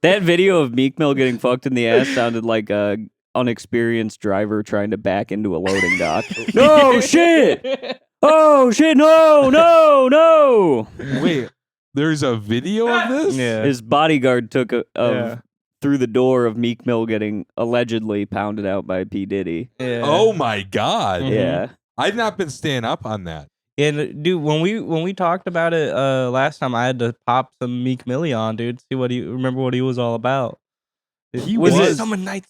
That video of Meek Mill getting fucked in the ass sounded like a unexperienced driver trying to back into a loading dock. No shit! Oh shit! No, no, no! Wait, there's a video of this? Yeah. His bodyguard took Yeah. through the door of Meek Mill getting allegedly pounded out by P. Diddy. Yeah. Oh my god. Mhm. Yeah. I've not been staying up on that. And dude, when we talked about it last time, I had to pop some Meek Millie on, dude. See what remember what he was all about. He was was- it summer nights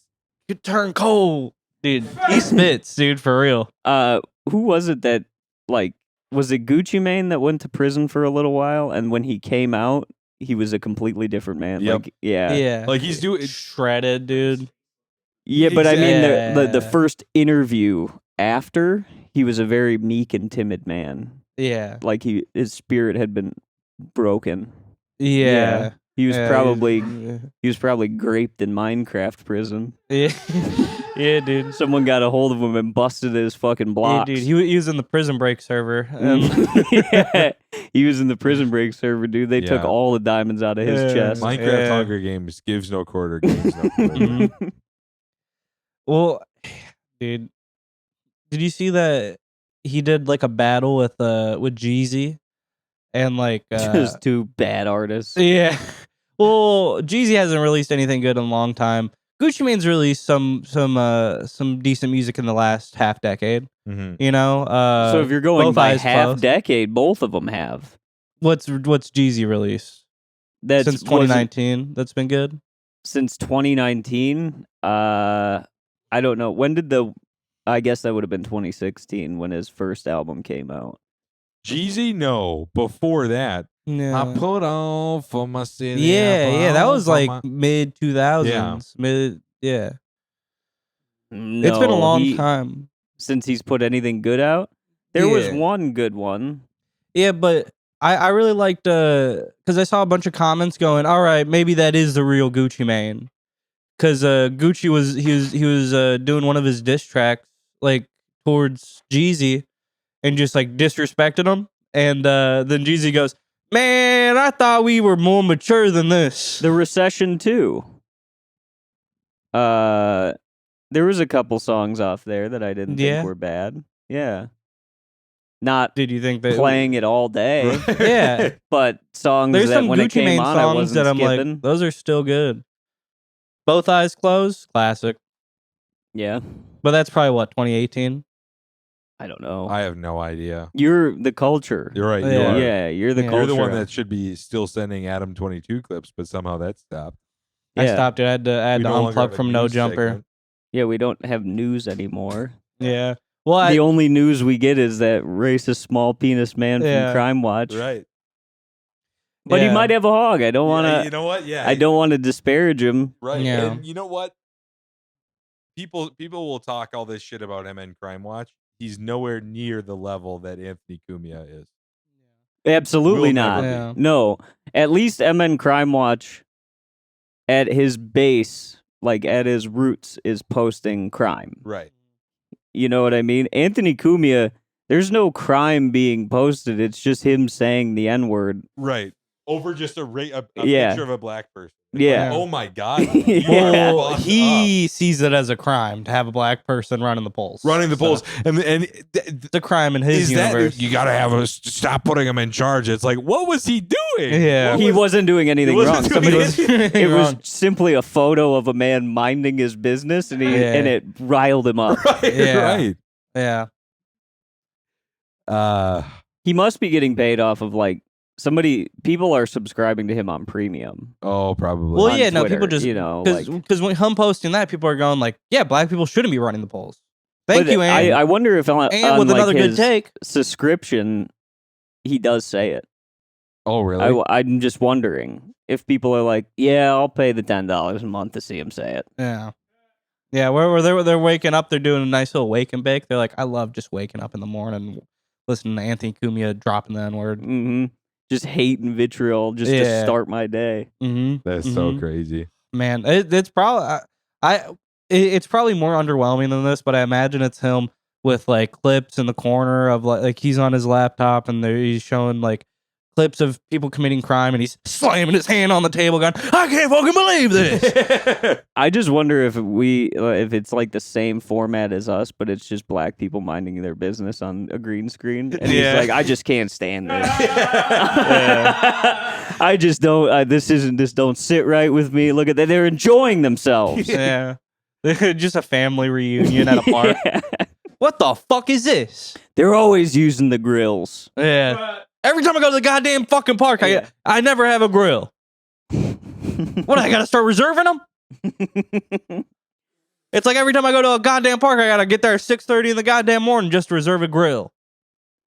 could turn cold, dude. He spits, dude, for real. Who was it that, like, was it Gucci Mane that went to prison for a little while, and when he came out, he was a completely different man? Yep. Like, yeah. Yeah, Like he's doing shredded, dude. Yeah, but I mean, the Yeah. first interview after, he was a very meek and timid man. Yeah, Like, his spirit had been broken. yeah. He was Yeah, probably yeah. he was probably graped in Minecraft prison. Yeah, yeah, dude. Someone got a hold of him and busted his fucking blocks. Yeah, dude. He was in the Prison Break server. Yeah. He was in the Prison Break server, dude. They took Yeah. all the diamonds out of his Yeah. chest. Minecraft Yeah. Hunger Games gives no quarter, gives no quarter. Mhm. Well, dude, did you see that he did like a battle with Jeezy and like Just two bad artists. yeah. Well, Jeezy hasn't released anything good in a long time. Gucci Mane's released some decent music in the last half decade. Mhm. You know, So if you're going Both by Eyes half Closed. decade, both of them have. what's Jeezy released That's since wasn't- 2019? That's been good. Since 2019, I don't know. When did I guess that would have been 2016 when his first album came out. Jeezy, no. Before that, Yeah. I put on for my city. I Yeah, put yeah, that on was for like my- mid 2000s. Yeah. It's been a No, long time. since he's put anything good out. There was Yeah. one good one. Yeah, but I really liked because I saw a bunch of comments going, all right, maybe that is the real Gucci Mane. Because Gucci was doing one of his diss tracks like towards Jeezy and just like disrespected him. And then Jeezy goes, "Man, I thought we were more mature than this." The Recession too. There was a couple songs off there that I didn't Yeah? think were bad. Yeah. Not Did you think that playing it all day, Yeah. but songs There's that some when it Gucci came Mane on, I songs wasn't that I'm skipping. like, those are still good. Both Eyes Closed, classic. Yeah, But that's probably what, 2018? I don't know. I have no idea. You're the culture. You're right. You Yeah. are. Yeah, you're the Yeah. culture. You're the one that should be still sending Adam 22 clips, but somehow that stopped. Yeah. I stopped it. I had We to no longer have unplug a from No news Jumper. segment. Yeah, we don't have news anymore. Yeah. Well, The only news we get is that racist small penis man Yeah. from Crime Watch. Right. But he Yeah. might have a hog. I don't want Yeah, to. you know what? Yeah. I don't want to disparage him. Right. Yeah. And you know what? People will talk all this shit about MN Crime Watch. He's nowhere near the level that Anthony Cumia is. Absolutely Will not. never be. Yeah. No. At least MN Crime Watch, at his base, like at his roots, is posting crime. Right. You know what I mean? Anthony Cumia, there's no crime being posted. It's just him saying the N-word. Right. Over just a Yeah. picture of a black person. Yeah. Oh my God. Yeah. Well, Fucked he sees it as a crime to have a black person running the polls. running the So, polls. And It's a crime in his is universe. that you got to have a stop putting him in charge. It's like, what was he doing? Yeah. What He was- wasn't doing anything wasn't wrong. doing Somebody anything it was wrong. simply a photo of a man minding his business, and Yeah. it riled him up. right. Yeah. Right. Yeah. He must be getting paid off of like people are subscribing to him on premium. Oh, probably. Well, on yeah, no, Twitter, people just, you know, because when him posting that, people are going like, yeah, black people shouldn't be running the polls. Thank But you, Ann. I wonder if on and with like another good his take. subscription, he does say it. Oh, really? I'm just wondering if people are like, yeah, I'll pay the $10 a month to see him say it. Yeah. Yeah, where they're waking up, they're doing a nice little wake and bake. They're like, I love just waking up in the morning, listening to Anthony Cumia dropping the N-word. Mm-hmm. Just hate and vitriol just to Yeah. start my day. Mm-hmm. That's so crazy. Man, it's probably it's probably more underwhelming than this, but I imagine it's him with like clips in the corner of like he's on his laptop and he's showing like clips of people committing crime and he's slamming his hand on the table going, I can't fucking believe this. I just wonder if if it's like the same format as us, but it's just black people minding their business on a green screen, and he's Yeah. like, I just can't stand this. I just don't. This don't sit right with me. Look at that. They're enjoying themselves. Yeah. Just a family reunion at a park. Yeah. What the fuck is this? They're always using the grills. Yeah. Every time I go to the goddamn fucking park, I never have a grill. What, I gotta start reserving them? It's like every time I go to a goddamn park, I gotta get there at 6:30 in the goddamn morning just to reserve a grill.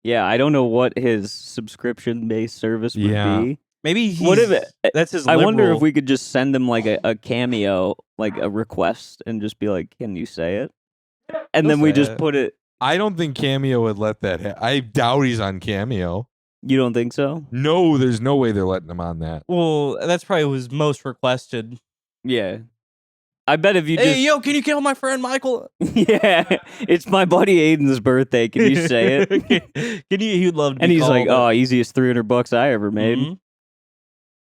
Yeah, I don't know what his subscription-based service would Yeah. be. Maybe he's, What if it- that's his I wonder liberal- if we could just send them like a cameo, like a request, and just be like, "Can you say it?" And He'll then we say just it. put it. I don't think Cameo would let that happen. I doubt he's on Cameo. You don't think so? No, there's no way they're letting him on that. Well, that's probably his most requested. Yeah. I bet if you Hey, yo, can you kill my friend Michael? yeah, it's my buddy Aiden's birthday. Can you say it? Can you? He'd love to. And be he's like, called "Oh, it. easiest $300 I ever made." Mhm.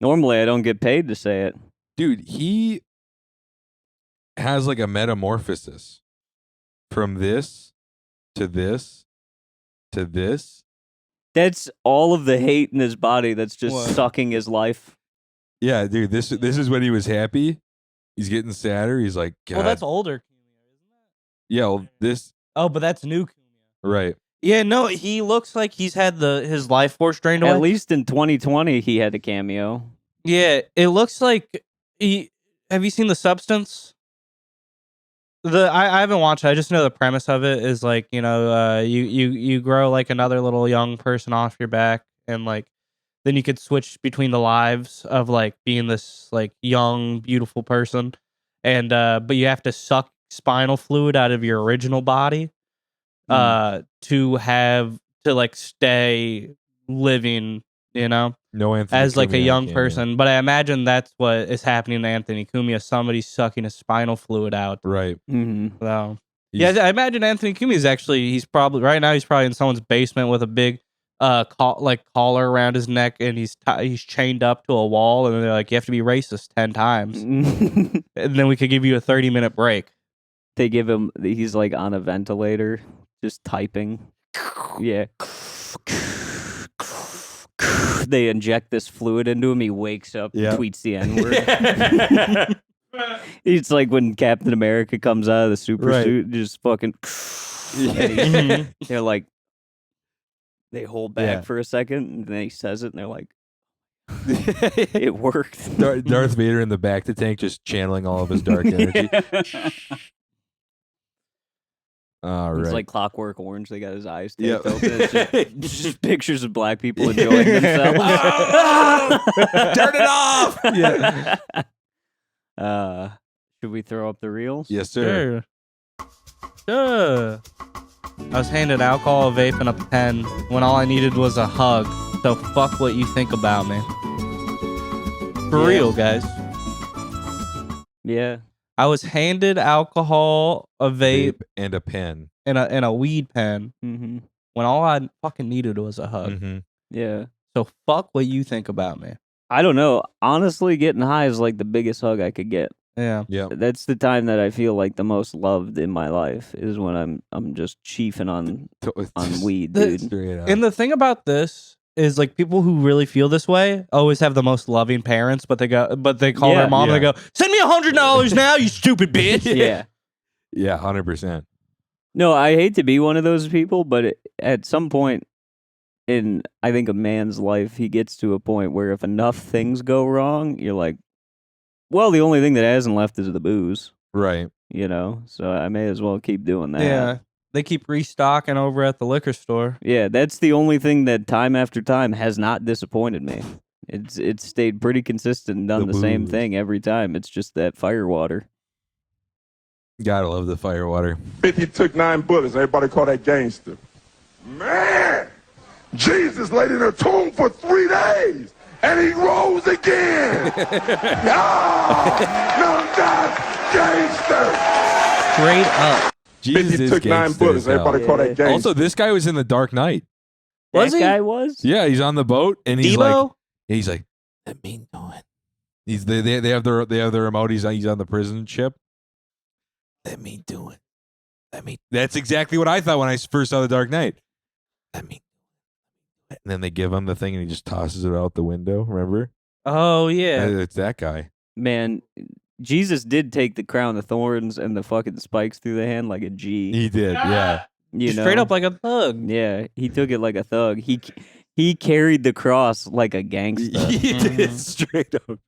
Normally, I don't get paid to say it. Dude, he has like a metamorphosis from this to this to this. That's all of the hate in his body that's just What? sucking his life. Yeah, dude, this is when he was happy. He's getting sadder. He's like, God. Well, that's older. yeah, well, this Oh, but that's new. right. Yeah, no, he looks like he's had his life force drained away. At least in 2020, he had a cameo. Yeah, it looks like have you seen The Substance? I haven't watched it. I just know the premise of it is like, you grow like another little young person off your back, and like then you could switch between the lives of like being this like young, beautiful person, and but you have to suck spinal fluid out of your original body to like stay living, No Anthony as like a Cumia young cameo. person. But I imagine that's what is happening to Anthony Cumia. Somebody's sucking his spinal fluid out. Right. Mm-hmm. So He's- yeah, I imagine Anthony Cumia is actually he's probably in someone's basement with a big collar around his neck, and he's chained up to a wall, and they're like, you have to be racist 10 times, and then we could give you a 30-minute break. They give him, he's like on a ventilator, just typing. Yeah. they inject this fluid into him. He wakes up, Yep. tweets the N-word. It's like when Captain America comes out of the super Right. suit, just fucking. Mhm. They're like, they hold back Yeah. for a second, and then he says it, and they're like, it worked. Darth Vader in the back of the tank just channeling all of his dark energy. All It's right. like Clockwork Orange. They got his eyes Yep. taped open. It's just pictures of black people enjoying themselves. Turn it off! Yeah. Should we throw up the reels? Yes, sir. Sure. I was handed alcohol, a vape, and a pen when all I needed was a hug. So fuck what you think about me. For Yeah. real, guys. Yeah. I was handed alcohol, a vape, And a pen. and a weed pen Mm-hmm. when all I fucking needed was a hug. Mm-hmm. Yeah. So fuck what you think about me. I don't know. Honestly, getting high is like the biggest hug I could get. Yeah. Yep. That's the time that I feel like the most loved in my life is when I'm just chiefing on weed, dude. Straight up. And the thing about this is like people who really feel this way always have the most loving parents, but they call Yeah. their mom and they Yeah. go, "Send me $100 now, you stupid bitch." Yeah. Yeah, 100%. No, I hate to be one of those people, but at some point in, I think, a man's life, he gets to a point where if enough things go wrong, you're like, well, the only thing that hasn't left is the booze, Right. you know? So I may as well keep doing that. Yeah. They keep restocking over at the liquor store. Yeah, that's the only thing that time after time has not disappointed me. It's stayed pretty consistent and done The the same booze. thing every time. It's just that fire water. Gotta love the firewater. 50 took 9 bullets. Everybody call that gangster. Man, Jesus laid in a tomb for 3 days, and he rose again. No, that's gangster. Straight up. Jesus 50 is took 9 gangster bullets. as hell. Everybody call that gangster. Also, this guy was in the Dark Knight. Was that he? guy was? Yeah, he's on the boat and he's Debo? like, let me know it. They have their remote. He's on the prison ship. Let me do it. That's exactly what I thought when I first saw the Dark Knight. Let me. And then they give him the thing and he just tosses it out the window. Remember? Oh yeah. It's that guy. Man, Jesus did take the crown of thorns and the fucking spikes through the hand like a G. He did. Yeah. You know? Straight up like a thug. Yeah, he took it like a thug. He carried the cross like a gangster. He did straight up.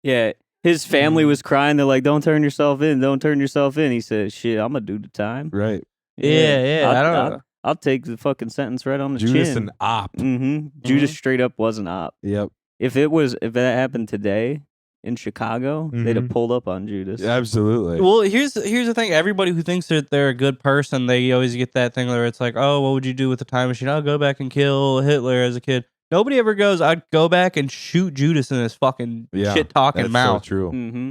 Yeah, his family was crying. They're like, "Don't turn yourself in. Don't turn yourself in." He said, "Shit, I'm gonna do the time." Right. Yeah. I don't know. I'll take the fucking sentence right on the Judas chin. an op. Judas straight up was an op. Yep. If that happened today in Chicago, they'd have pulled up on Judas. Absolutely. Well, here's the thing. Everybody who thinks that they're a good person, they always get that thing where it's like, "Oh, what would you do with the time machine? I'll go back and kill Hitler as a kid." Nobody ever goes, "I'd go back and shoot Judas in his fucking shit talking That's mouth." so true. Mm-hmm.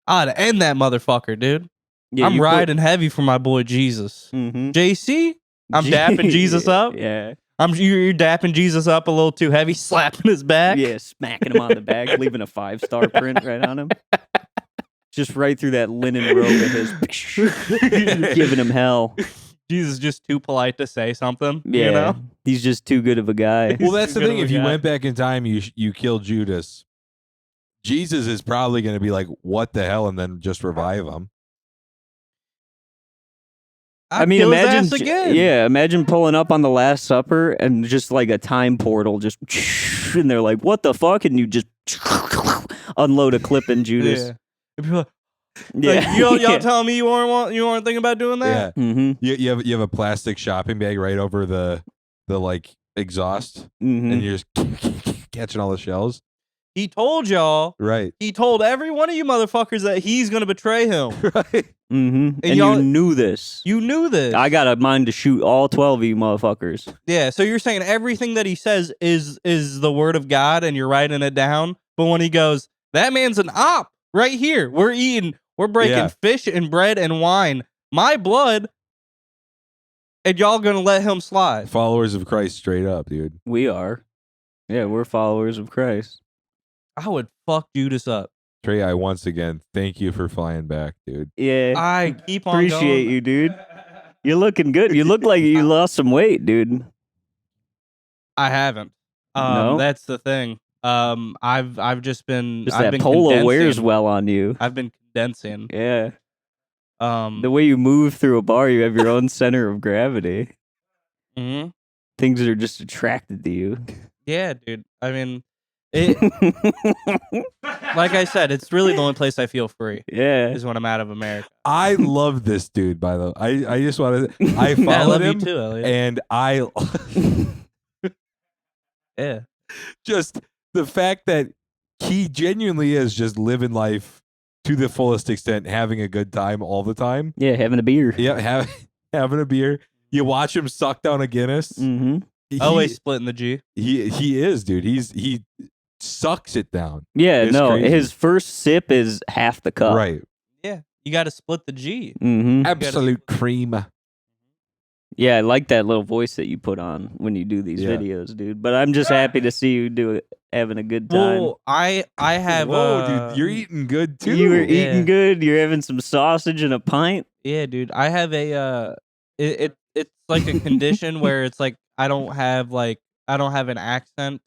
I'd end that motherfucker, dude. Yeah, I'm riding heavy for my boy Jesus. Mm-hmm. JC, I'm dapping Jesus up. Yeah. You're dapping Jesus up a little too heavy, slapping his back. Yeah, smacking him on the back, leaving a 5-star print right on him. Just right through that linen robe of his, giving him hell. Jesus is just too polite to say something. Yeah, You know? he's just too good of a guy. Well, that's the Good thing. of a If you guy. went back in time, you killed Judas. Jesus is probably going to be like, "What the hell?" and then just revive him. I mean, kill his imagine, ass again. yeah, imagine pulling up on the Last Supper and just like a time portal, just and they're like, "What the fuck?" and you just unload a clip in Judas. Yeah. And people are Yeah, like, y'all telling me you weren't thinking about doing that? Yeah. Mm-hmm. You have a plastic shopping bag right over the like exhaust, Mm-hmm. and you're just catching all the shells. He told y'all. Right. He told every one of you motherfuckers that he's gonna betray him. Right. Mm-hmm. And y'all- you knew this. You knew this. I got a mind to shoot all 12 of you motherfuckers. Yeah, so you're saying everything that he says is the word of God and you're writing it down. But when he goes, that man's an op right here. We're breaking Yeah. fish and bread and wine. My blood. And y'all gonna let him slide. Followers of Christ, straight up, dude. We are. Yeah, we're followers of Christ. I would fuck Judas up. Trey, I once again thank you for flying back, dude. Yeah. I keep on Appreciate going. you, dude. You're looking good. You look like you lost some weight, dude. I haven't. No? That's the thing. I've just been Just I've that been polo condensing. wears well on you. I've been condensing. Yeah. The The way you move through a bar, you have your own center of gravity. mhm. Things are just attracted to you. Yeah, dude. I mean, it, like I said, it's really the only place I feel free Yeah. is when I'm out of America. I love this dude, by the way. I just wanted. I I followed love you him, too, Elliot. and I Yeah. just the fact that he genuinely is just living life to the fullest extent, having a good time all the time. Yeah, having a beer. Yeah, having a beer. You watch him suck down a Guinness. Mm-hmm. Always splitting the G. He is, dude. He sucks it down. Yeah, It's no, crazy. his first sip is half the cup. Right. Yeah. You got to split the G. Mm-hmm. Absolute cream. Yeah, I like that little voice that you put on when you do these Yeah. videos, dude. But I'm just happy to see you do it, having a good time. Well, I have. Whoa, dude, you're eating good too. You were Yeah. eating good. You're having some sausage and a pint. Yeah, dude. I have a. It's like a condition where it's like I don't have an accent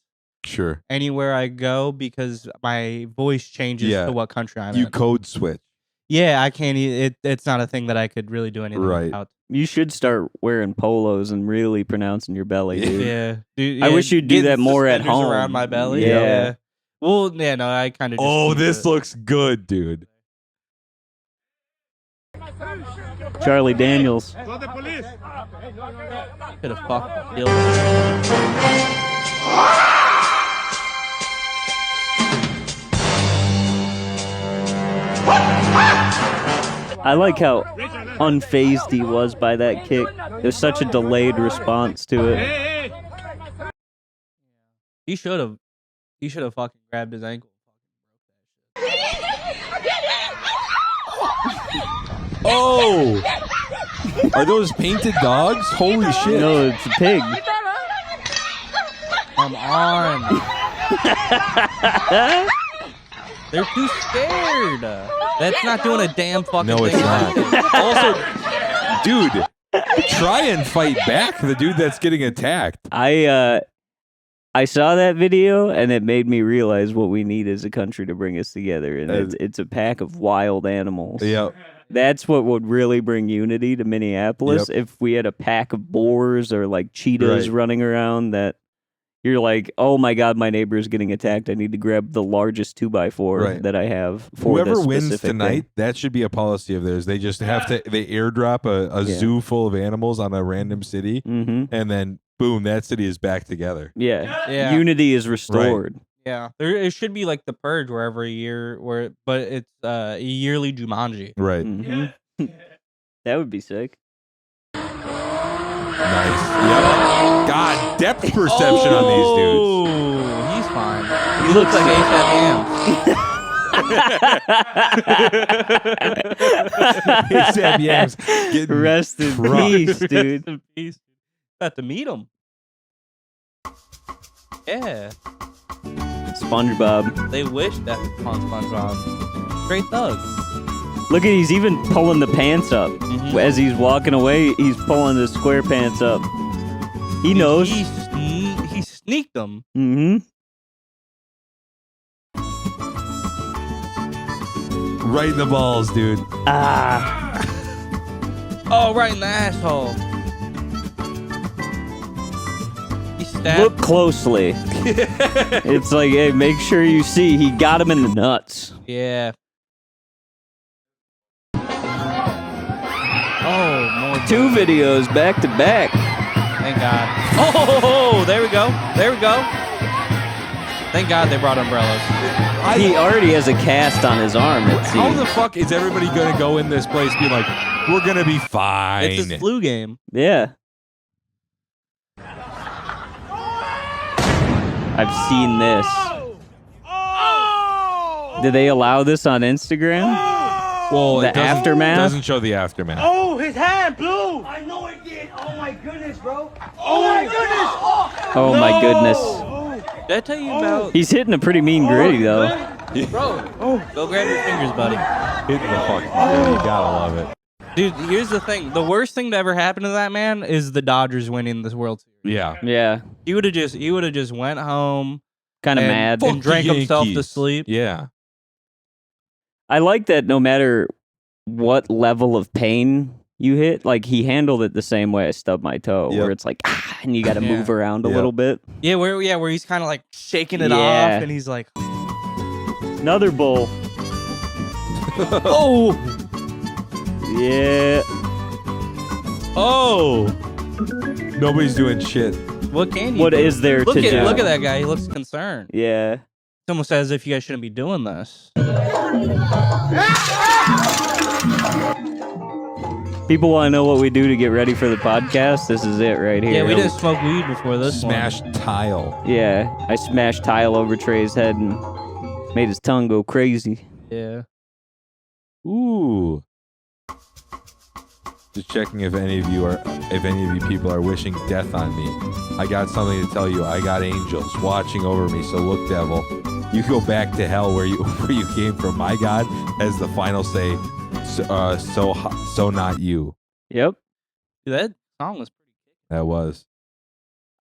Sure. anywhere I go because my voice changes Yeah. to what country I'm You in. code switch. Yeah, I can't. It's not a thing that I could really do anything Right. about. You should start wearing polos and really pronouncing your belly, dude. Yeah, dude. I yeah, wish you'd do getting that more at suspenders home. around my belly. Yeah. Well, yeah, no, I kind of. Oh, this looks good, dude. Charlie Daniels. could have fucked killed. I like how unfazed he was by that kick. There's such a delayed response to it. He should have. He should have fucking grabbed his ankle. Oh! Are those painted dogs? Holy shit. No, it's a pig. Come on. They're too scared. That's not doing a damn fucking No, it's thing. not. Also, dude, try and fight back the dude that's getting attacked. I saw that video and it made me realize what we need as a country to bring us together, and it's a pack of wild animals. Yeah. That's what would really bring unity to Minneapolis. Yep. If we had a pack of boars or like cheetahs Right. running around, that you're like, oh my god, my neighbor is getting attacked. I need to grab the largest 2x4 Right. that I have for Whoever this wins specific tonight, thing. that should be a policy of theirs. They just have to, they airdrop a Yeah. zoo full of animals on a random city, Mm-hmm. and then boom, that city is back together. Yeah. Yeah. Unity is restored. Yeah, it should be like the Purge, where every year, but it's a yearly Jumanji. Right. Mm-hmm. That would be sick. Nice. Yep. God, depth perception on these dudes. Oh, he's fine. He looks like ASAP Yams. ASAP Yams getting Rest in crushed. peace, dude. Rest in peace. Got to meet him. Yeah, SpongeBob. they wish that on SpongeBob. Straight thug. Look at, he's even pulling the pants up. Mhm. As he's walking away, he's pulling the square pants up. He knows. He sneaked them. Mm-hmm. Right in the balls, dude. Ah. Oh, right in the asshole. He stabbed. Look closely. It's like, hey, make sure you see he got him in the nuts. Yeah. Oh, more. 2 videos back to back. Thank God. Oh, there we go. There we go. Thank God they brought umbrellas. He already has a cast on his arm, it How seems. the fuck is everybody gonna go in this place be like, we're gonna be fine? It's a flu game. Yeah. I've seen this. Did they allow this on Instagram? Well, The it doesn't- aftermath? doesn't show the aftermath. Oh, his hand blew! I know it did. Oh my goodness, bro. Oh my goodness! Oh my goodness. Did I tell you about? He's hitting a pretty mean gritty, though. Bro, go grab your fingers, buddy. Hitting the fucking grid. You gotta love it. Dude, here's the thing. The worst thing to ever happen to that man is the Dodgers winning this World Series. Yeah. Yeah, He would have just went home kind of and, mad. and drank the himself to Yankees. sleep. Yeah. I like that no matter what level of pain you hit, like he handled it the same way I stubbed my toe, Yep. where it's like, and you got to move around a Yep. little bit. Yeah, where he's kind of like shaking it Yeah. off, and he's like, Another bowl. oh, Yeah. oh. Nobody's doing shit. What can you? What do? is there Look to at do? look at that guy. He looks concerned. Yeah. It's almost as if you guys shouldn't be doing this. People want to know what we do to get ready for the podcast. This is it right here. Yeah, we didn't smoke weed before this Smash tile. Yeah, I smashed tile over Trey's head and made his tongue go crazy. one. Yeah. Ooh. Just checking if any of you people are wishing death on me. I got something to tell you. I got angels watching over me. So look, devil, you go back to hell where you came from. My God has the final say. So not you. Yep. Dude, that song was pretty good. That was.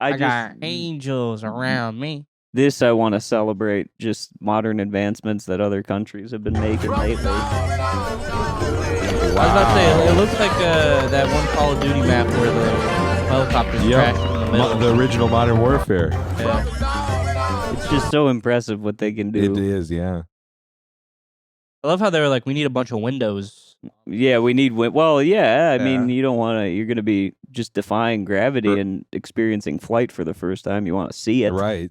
I got angels around me. This I want to celebrate just modern advancements that other countries have been making lately. I was about to say, it looks like that one Call of Duty map where the helicopters Yep. crashed in the middle. The original Modern Warfare. Yeah. It's just so impressive what they can do. It is, yeah. I love how they were like, we need a bunch of windows. Yeah, we need. Well, yeah. I mean, Yeah. you don't want to. You're going to be just defying gravity and experiencing flight for the first time. You want to see it. Right.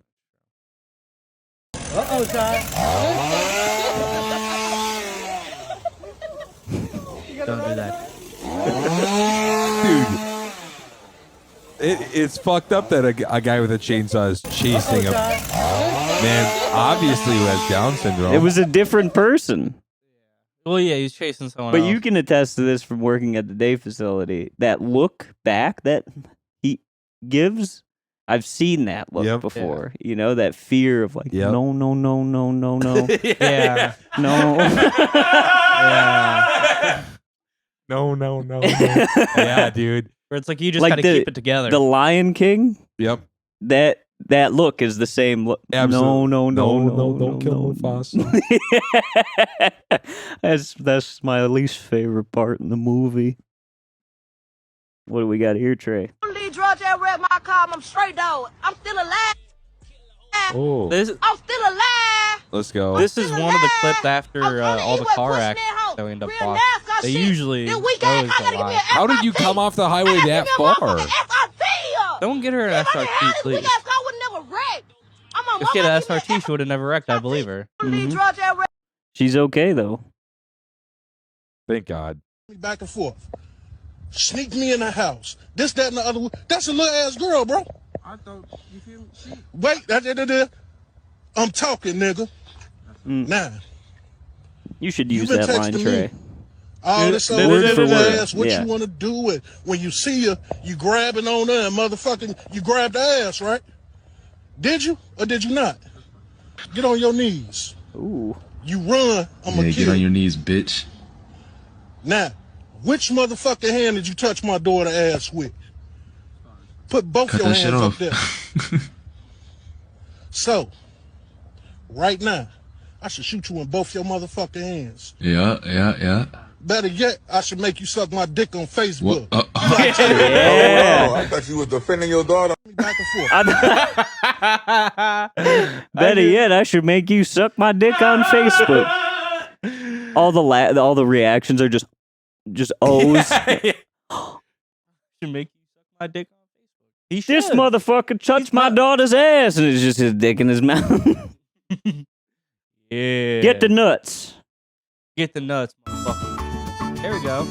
Uh-oh, Ty. Don't do that. Dude. It's fucked up that a guy with a chainsaw is chasing a man, obviously who has Down syndrome. It was a different person. Well, yeah, he's chasing someone But else. you can attest to this from working at the day facility. That look back that he gives, I've seen that look Yep. before. You know, that fear of like, Yep. no, no, no, no, no, no, Yeah. no. Yeah. No. Yeah, dude. Where it's like you just Like gotta keep it together. The Lion King, Yep. that look is the same look. Absolutely. No, don't kill Mufasa. That's my least favorite part in the movie. What do we got here, Trey? Lead drugs that wrecked my car. I'm straight dog. I'm still alive. Oh, this I'm still alive. let's go. this is one of the clips after I'm trying to all eat the what car pushing accidents that hoe. that we end up Real watching. NASCAR They shit. usually This weekend, goes I gotta a give me lot. How did you come off the highway that far? Don't get her an SRT, please. If she had an SRT, she would have never wrecked. I believe her. She's okay though. Thank God. Back and forth. Sneak me in the house. This, that, and the other. That's a little ass girl, bro. I thought, you feel me? Wait, I'm talking, nigga. Now, You should You use been that line, texting me. Trey. all this Word other for word, ass, what yeah. you want to do with when you see her, you grabbing on her and motherfucking, you grabbed the ass, right? Did you or did you not? Get on your knees. Ooh. You run, I'm gonna Yeah, kill get on you. your knees, bitch. Now, which motherfucking hand did you touch my daughter ass with? Put both Cut your that shit hands up off. there. So, right now, I should shoot you in both your motherfucking hands. Yeah. Better yet, I should make you suck my dick on Facebook. What? Yeah. I thought you was defending your daughter. Back and forth. Better yet, I should make you suck my dick on Facebook. All the reactions are just O's. Should make you suck my dick on Facebook. He should. This motherfucker touched my daughter's ass, and it's just his dick in his mouth. Yeah. Get the nuts. Get the nuts, motherfucker. There we go.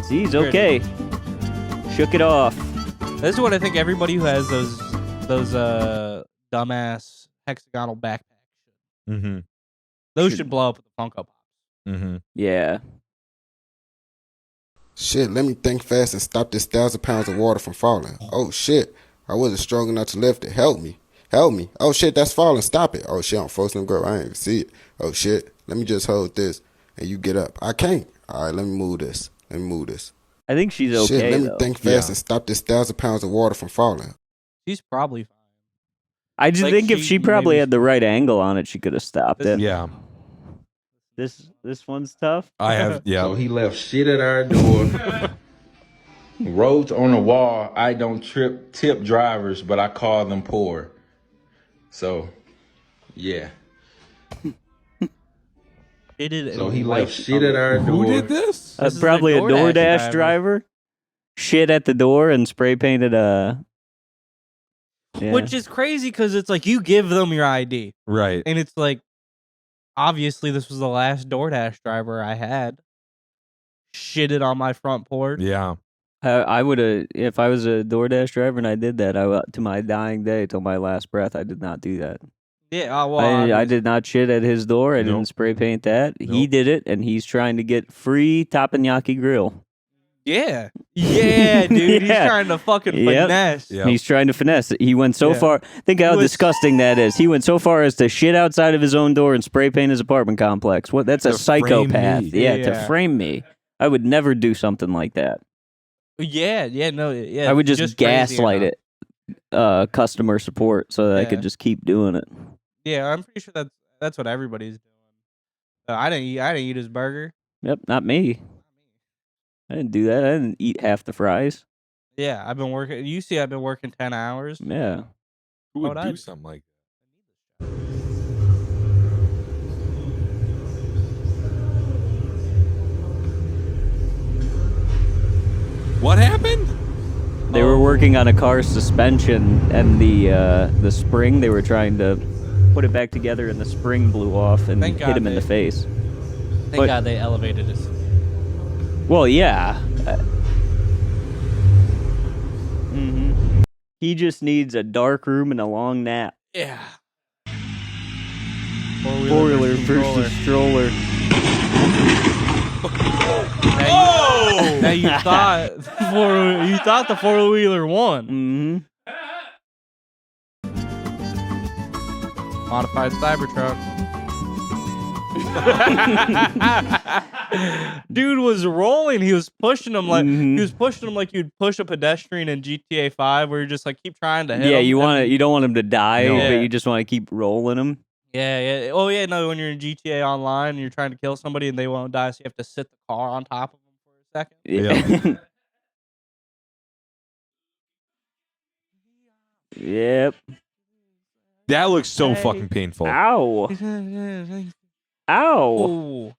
See, he's okay. Shook it off. This is what I think everybody who has those dumbass hexagonal backpacks. Mm-hmm. Those should blow up with the Funko Pops. Mm-hmm. Yeah. Shit, let me think fast and stop this 1,000 pounds of water from falling. Oh shit, I wasn't strong enough to lift it. Help me. Oh shit, that's falling. Stop it. Oh shit, I'm frozen to grow. I ain't even see it. Oh shit, let me just hold this and you get up. I can't. All right, let me move this. I think she's okay. Shit, let me though. think fast and stop this 1,000 pounds of water from falling. She's probably fine. I just Like, think if she probably maybe had the right angle on it, she could have stopped it. Yeah. This one's tough. I have, yeah. So he left shit at our door. Wrote on the wall, I don't tip drivers, but I call them poor. So, yeah. So he left shit at our door. Who did this? This is Probably the a DoorDash driver. Shit at the door and spray painted a. Yeah. Which is crazy because it's like you give them your ID. Right. And it's like, obviously, this was the last DoorDash driver I had. Shitted on my front porch. Yeah. I would have, if I was a DoorDash driver and I did that, to my dying day, till my last breath, I did not do that. Yeah, well, I did not shit at his door. I Nope. didn't spray paint that. He Nope. did it, and he's trying to get free teppanyaki grill. Yeah. Yeah, dude. He's Yeah. trying to fucking Yep. finesse. Yep. He's trying to finesse it. He went so Yeah. far. Think how He was- disgusting that is. He went so far as to shit outside of his own door and spray paint his apartment complex. What? That's a To frame psychopath. me. Yeah, to Yeah. frame me. I would never do something like that. Yeah, no, yeah. I would just crazy gaslight enough. it. Customer support, so that I could Yeah. just keep doing it. Yeah, I'm pretty sure that's what everybody's doing. I didn't eat his burger. Yep, not me. I didn't do that. I didn't eat half the fries. Yeah, I've been working. You see, I've been working 10 hours. Yeah. Who Why would would I do do? something like that? What happened? They were working on a car suspension, and the spring, they were trying to put it back together, and the spring blew off and Thank hit God him in the they- face. Thank But- God they elevated us. Well, yeah. He just needs a dark room and a long nap. Yeah. Four-wheeler versus stroller. Now you thought the four-wheeler won. Modified Cybertruck. Dude was rolling. He was pushing him like you'd push a pedestrian in GTA 5, where you just like keep trying to hit Yeah, him. you don't want him to die, No. but Yeah. you just want to keep rolling him. Yeah. Oh yeah, no. When you're in GTA Online and you're trying to kill somebody and they won't die, so you have to sit the car on top of them for a second. Yeah. Yep. That looks so fucking painful. Ow. Ow. Oh.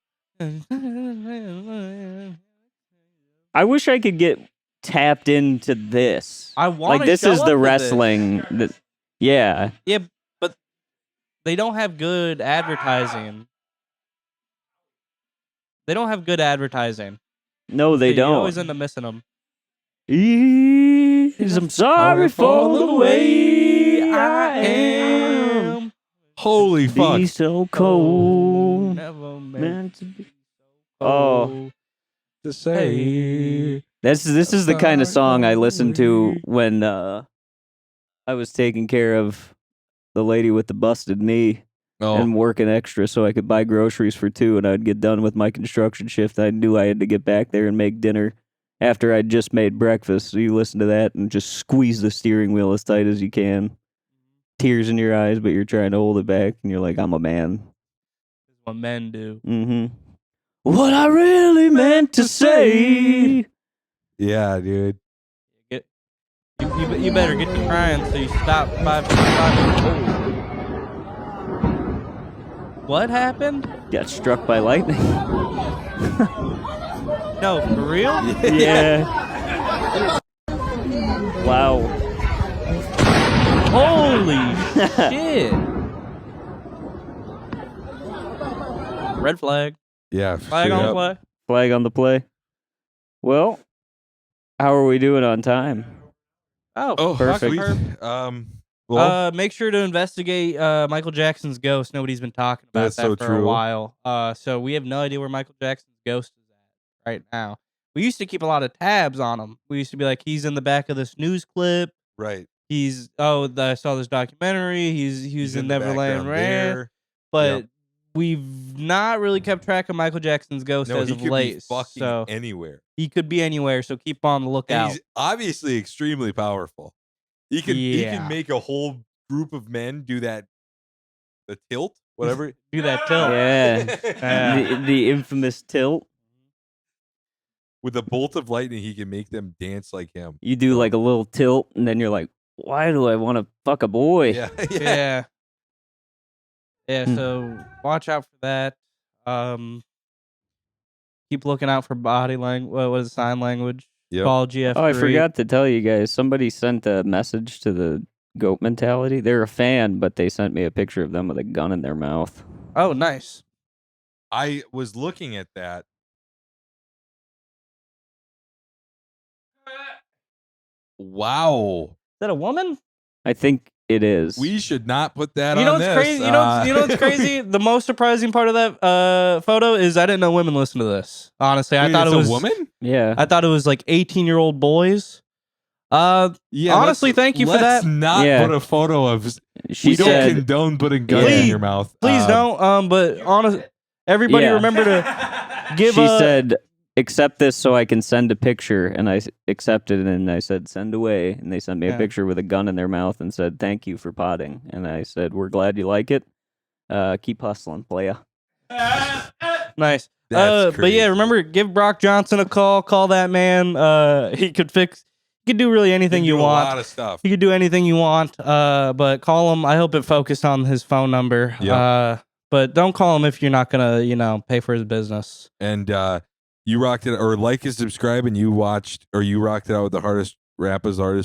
I wish I could get tapped into this. I want Like, this is the wrestling. Yeah. Yeah, but they don't have good advertising. They don't have good advertising. No, they You don't. always end up missing them. I'm sorry for the way I am. Holy fuck. Be so cold. Never Meant to be. Oh, To say. this is the kind of song I listened to when I was taking care of the lady with the busted knee and working extra so I could buy groceries for two, and I'd get done with my construction shift. I knew I had to get back there and make dinner after I'd just made breakfast. So you listen to that and just squeeze the steering wheel as tight as you can. Tears in your eyes, but you're trying to hold it back, and you're like, I'm a man. This is what men do. Mm-hmm. What I really meant to say. Yeah, dude. You better get to crying so you stop 5 minutes. What happened? Got struck by lightning. No, for real? Yeah. Wow. Holy shit. Red flag. Yeah. Flag straight on up. play. Flag on the play. Well, how are we doing on time? Oh, perfect. Herb. Well, Make sure to investigate Michael Jackson's ghost. Nobody's been talking about That's that so for true. a while. So we have no idea where Michael Jackson's ghost is at right now. We used to keep a lot of tabs on him. We used to be like, he's in the back of this news clip. right. I saw this documentary. He was in the Neverland background Ranch. there. But Yep. we've not really kept track of Michael Jackson's ghost No, as he of could late. be fucking So anywhere. he could be anywhere. So keep on the And lookout. he's obviously extremely powerful. He can make a whole group of men do the tilt, whatever. Do that tilt. Yeah. The infamous tilt. With a bolt of lightning, he can make them dance like him. You do like a little tilt, and then you're like, why do I want to fuck a boy? Yeah. Yeah. So watch out for that. Keep looking out for body language. What is sign language? Yep. Call GF3. Oh, I forgot to tell you guys. Somebody sent a message to the Goat Mentality. They're a fan, but they sent me a picture of them with a gun in their mouth. Oh, nice. I was looking at that. Wow. Is that a woman? I think it is. We should not put that You know on what's this. crazy? You know what's crazy? The most surprising part of that photo is I didn't know women listen to this. Honestly, I thought it was a woman. Yeah. I thought it was like 18-year-old boys. Yeah. Honestly, thank you for let's that. not Yeah. put a photo of. She We don't said, condone putting guns in your mouth. Please don't. But honest, everybody Yeah. remember to give. she said, accept this so I can send a picture. And I accepted it, and I said, send away. And they sent me a picture with a gun in their mouth and said, thank you for potting. And I said, we're glad you like it. Keep hustling, playa. Nice. That's But yeah, crazy. remember, give Brock Johnson a call. Call that man. He could do really anything you do want. A lot of stuff. He could do anything you want. But call him. I hope it focused on his phone number. Yeah. But don't call him if you're not gonna, pay for his business. And you rocked it, or like and subscribe, and you rocked it out with the hardest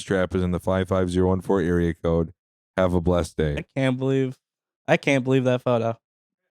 trappers in the 55014 area code. Have a blessed day. I can't believe that photo.